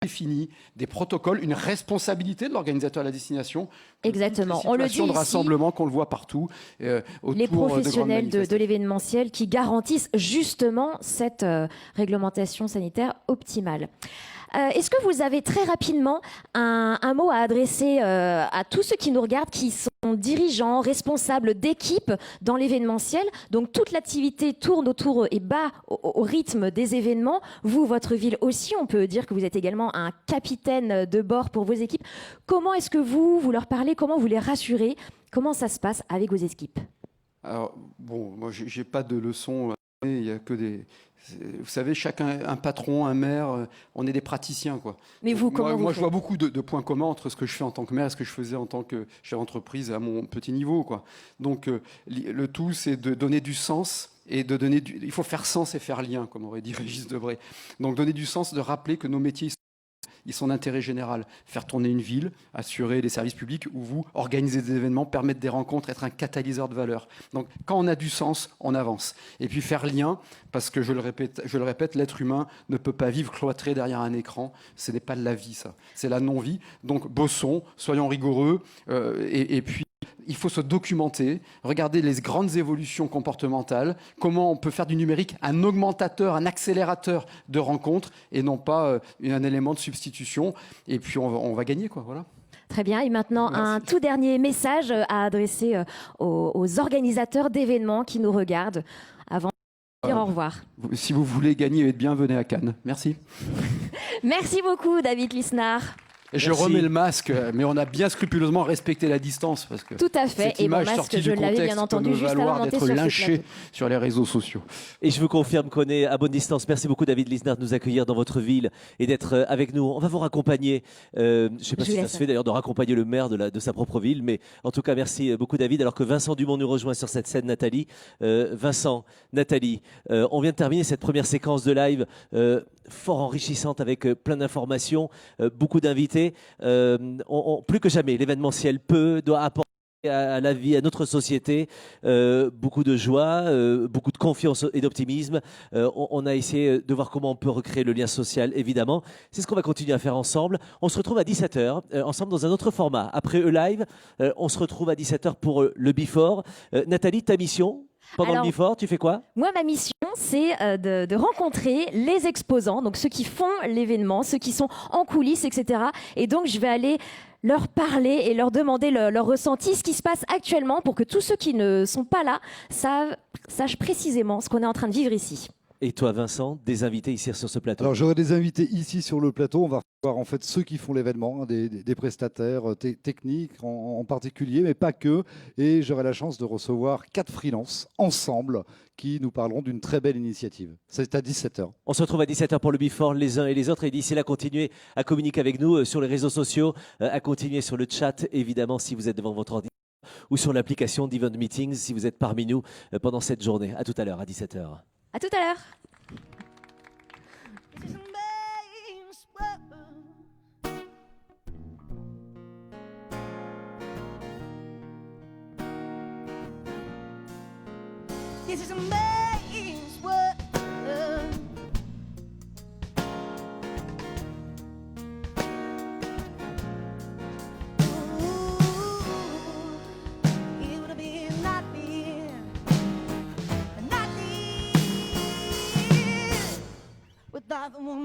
défini, des protocoles, une responsabilité de l'organisateur à la destination. Exactement. On le dit de ici, rassemblement qu'on le voit partout. les professionnels de l'événementiel qui garantissent justement cette réglementation sanitaire optimale. Est-ce que vous avez très rapidement un mot à adresser à tous ceux qui nous regardent, qui sont dirigeants, responsables d'équipes dans l'événementiel? Donc toute l'activité tourne autour et bat au rythme des événements. Vous, votre ville aussi, on peut dire que vous êtes également un capitaine de bord pour vos équipes. Comment est-ce que vous leur parlez? Comment vous les rassurez? Comment ça se passe avec vos équipes? Alors, bon, moi, j'ai pas de leçons. Il y a que des... Vous savez, chacun, un patron, un maire, on est des praticiens, quoi. Mais vous, comment moi je vois beaucoup de points communs entre ce que je fais en tant que maire et ce que je faisais en tant que chef d'entreprise à mon petit niveau, quoi. Donc, le tout, c'est de donner du sens et de donner il faut faire sens et faire lien, comme aurait dit Régis Debray. Donc, donner du sens, de rappeler que nos métiers, ils sont d'intérêt général. Faire tourner une ville, assurer des services publics où vous organisez des événements, permettre des rencontres, être un catalyseur de valeur. Donc, quand on a du sens, on avance. Et puis faire lien, parce que je le répète, l'être humain ne peut pas vivre cloîtré derrière un écran. Ce n'est pas de la vie, ça. C'est la non-vie. Donc, bossons, soyons rigoureux, et puis il faut se documenter, regarder les grandes évolutions comportementales, comment on peut faire du numérique un augmentateur, un accélérateur de rencontres et non pas un élément de substitution. Et puis on va gagner, quoi. Voilà. Très bien. Et maintenant, un tout dernier message à adresser aux organisateurs d'événements qui nous regardent avant de dire au revoir. Si vous voulez gagner et être bien, venez à Cannes. Merci. Merci beaucoup, David Lisnard. Je remets le masque, mais on a bien scrupuleusement respecté la distance. Parce que tout à fait. Et mon masque, je l'avais bien entendu juste avant de monter sur lynché sur les réseaux sociaux. Et je vous confirme qu'on est à bonne distance. Merci beaucoup, David Lisnard, de nous accueillir dans votre ville et d'être avec nous. On va vous raccompagner. Je ne sais pas si ça se fait d'ailleurs de raccompagner le maire de sa propre ville, mais en tout cas, merci beaucoup, David. Alors que Vincent Dumont nous rejoint sur cette scène, Nathalie. Vincent, Nathalie, on vient de terminer cette première séquence de live fort enrichissante avec plein d'informations, beaucoup d'invités. Plus que jamais, l'événementiel doit apporter à la vie, à notre société, beaucoup de joie, beaucoup de confiance et d'optimisme. On a essayé de voir comment on peut recréer le lien social, évidemment. C'est ce qu'on va continuer à faire ensemble. On se retrouve à 17h, ensemble dans un autre format. Après E-Live, on se retrouve à 17h pour le Before. Nathalie, ta mission pendant le Before, tu fais quoi? Moi, ma mission, c'est de rencontrer les exposants, donc ceux qui font l'événement, ceux qui sont en coulisses, etc. Et donc, je vais aller leur parler et leur demander leur ressenti, ce qui se passe actuellement, pour que tous ceux qui ne sont pas là sachent précisément ce qu'on est en train de vivre ici. Et toi, Vincent, des invités ici sur ce plateau? Alors, j'aurai des invités ici sur le plateau. On va voir en fait ceux qui font l'événement, des prestataires techniques en particulier, mais pas que. Et j'aurai la chance de recevoir 4 freelances ensemble qui nous parleront d'une très belle initiative. C'est à 17h. On se retrouve à 17h pour le Before, les uns et les autres. Et d'ici là, continuez à communiquer avec nous sur les réseaux sociaux, à continuer sur le chat, évidemment, si vous êtes devant votre ordinateur, ou sur l'application d'Event Meetings, si vous êtes parmi nous pendant cette journée. À tout à l'heure, à 17h. À tout à l'heure. This is amazing. by the woman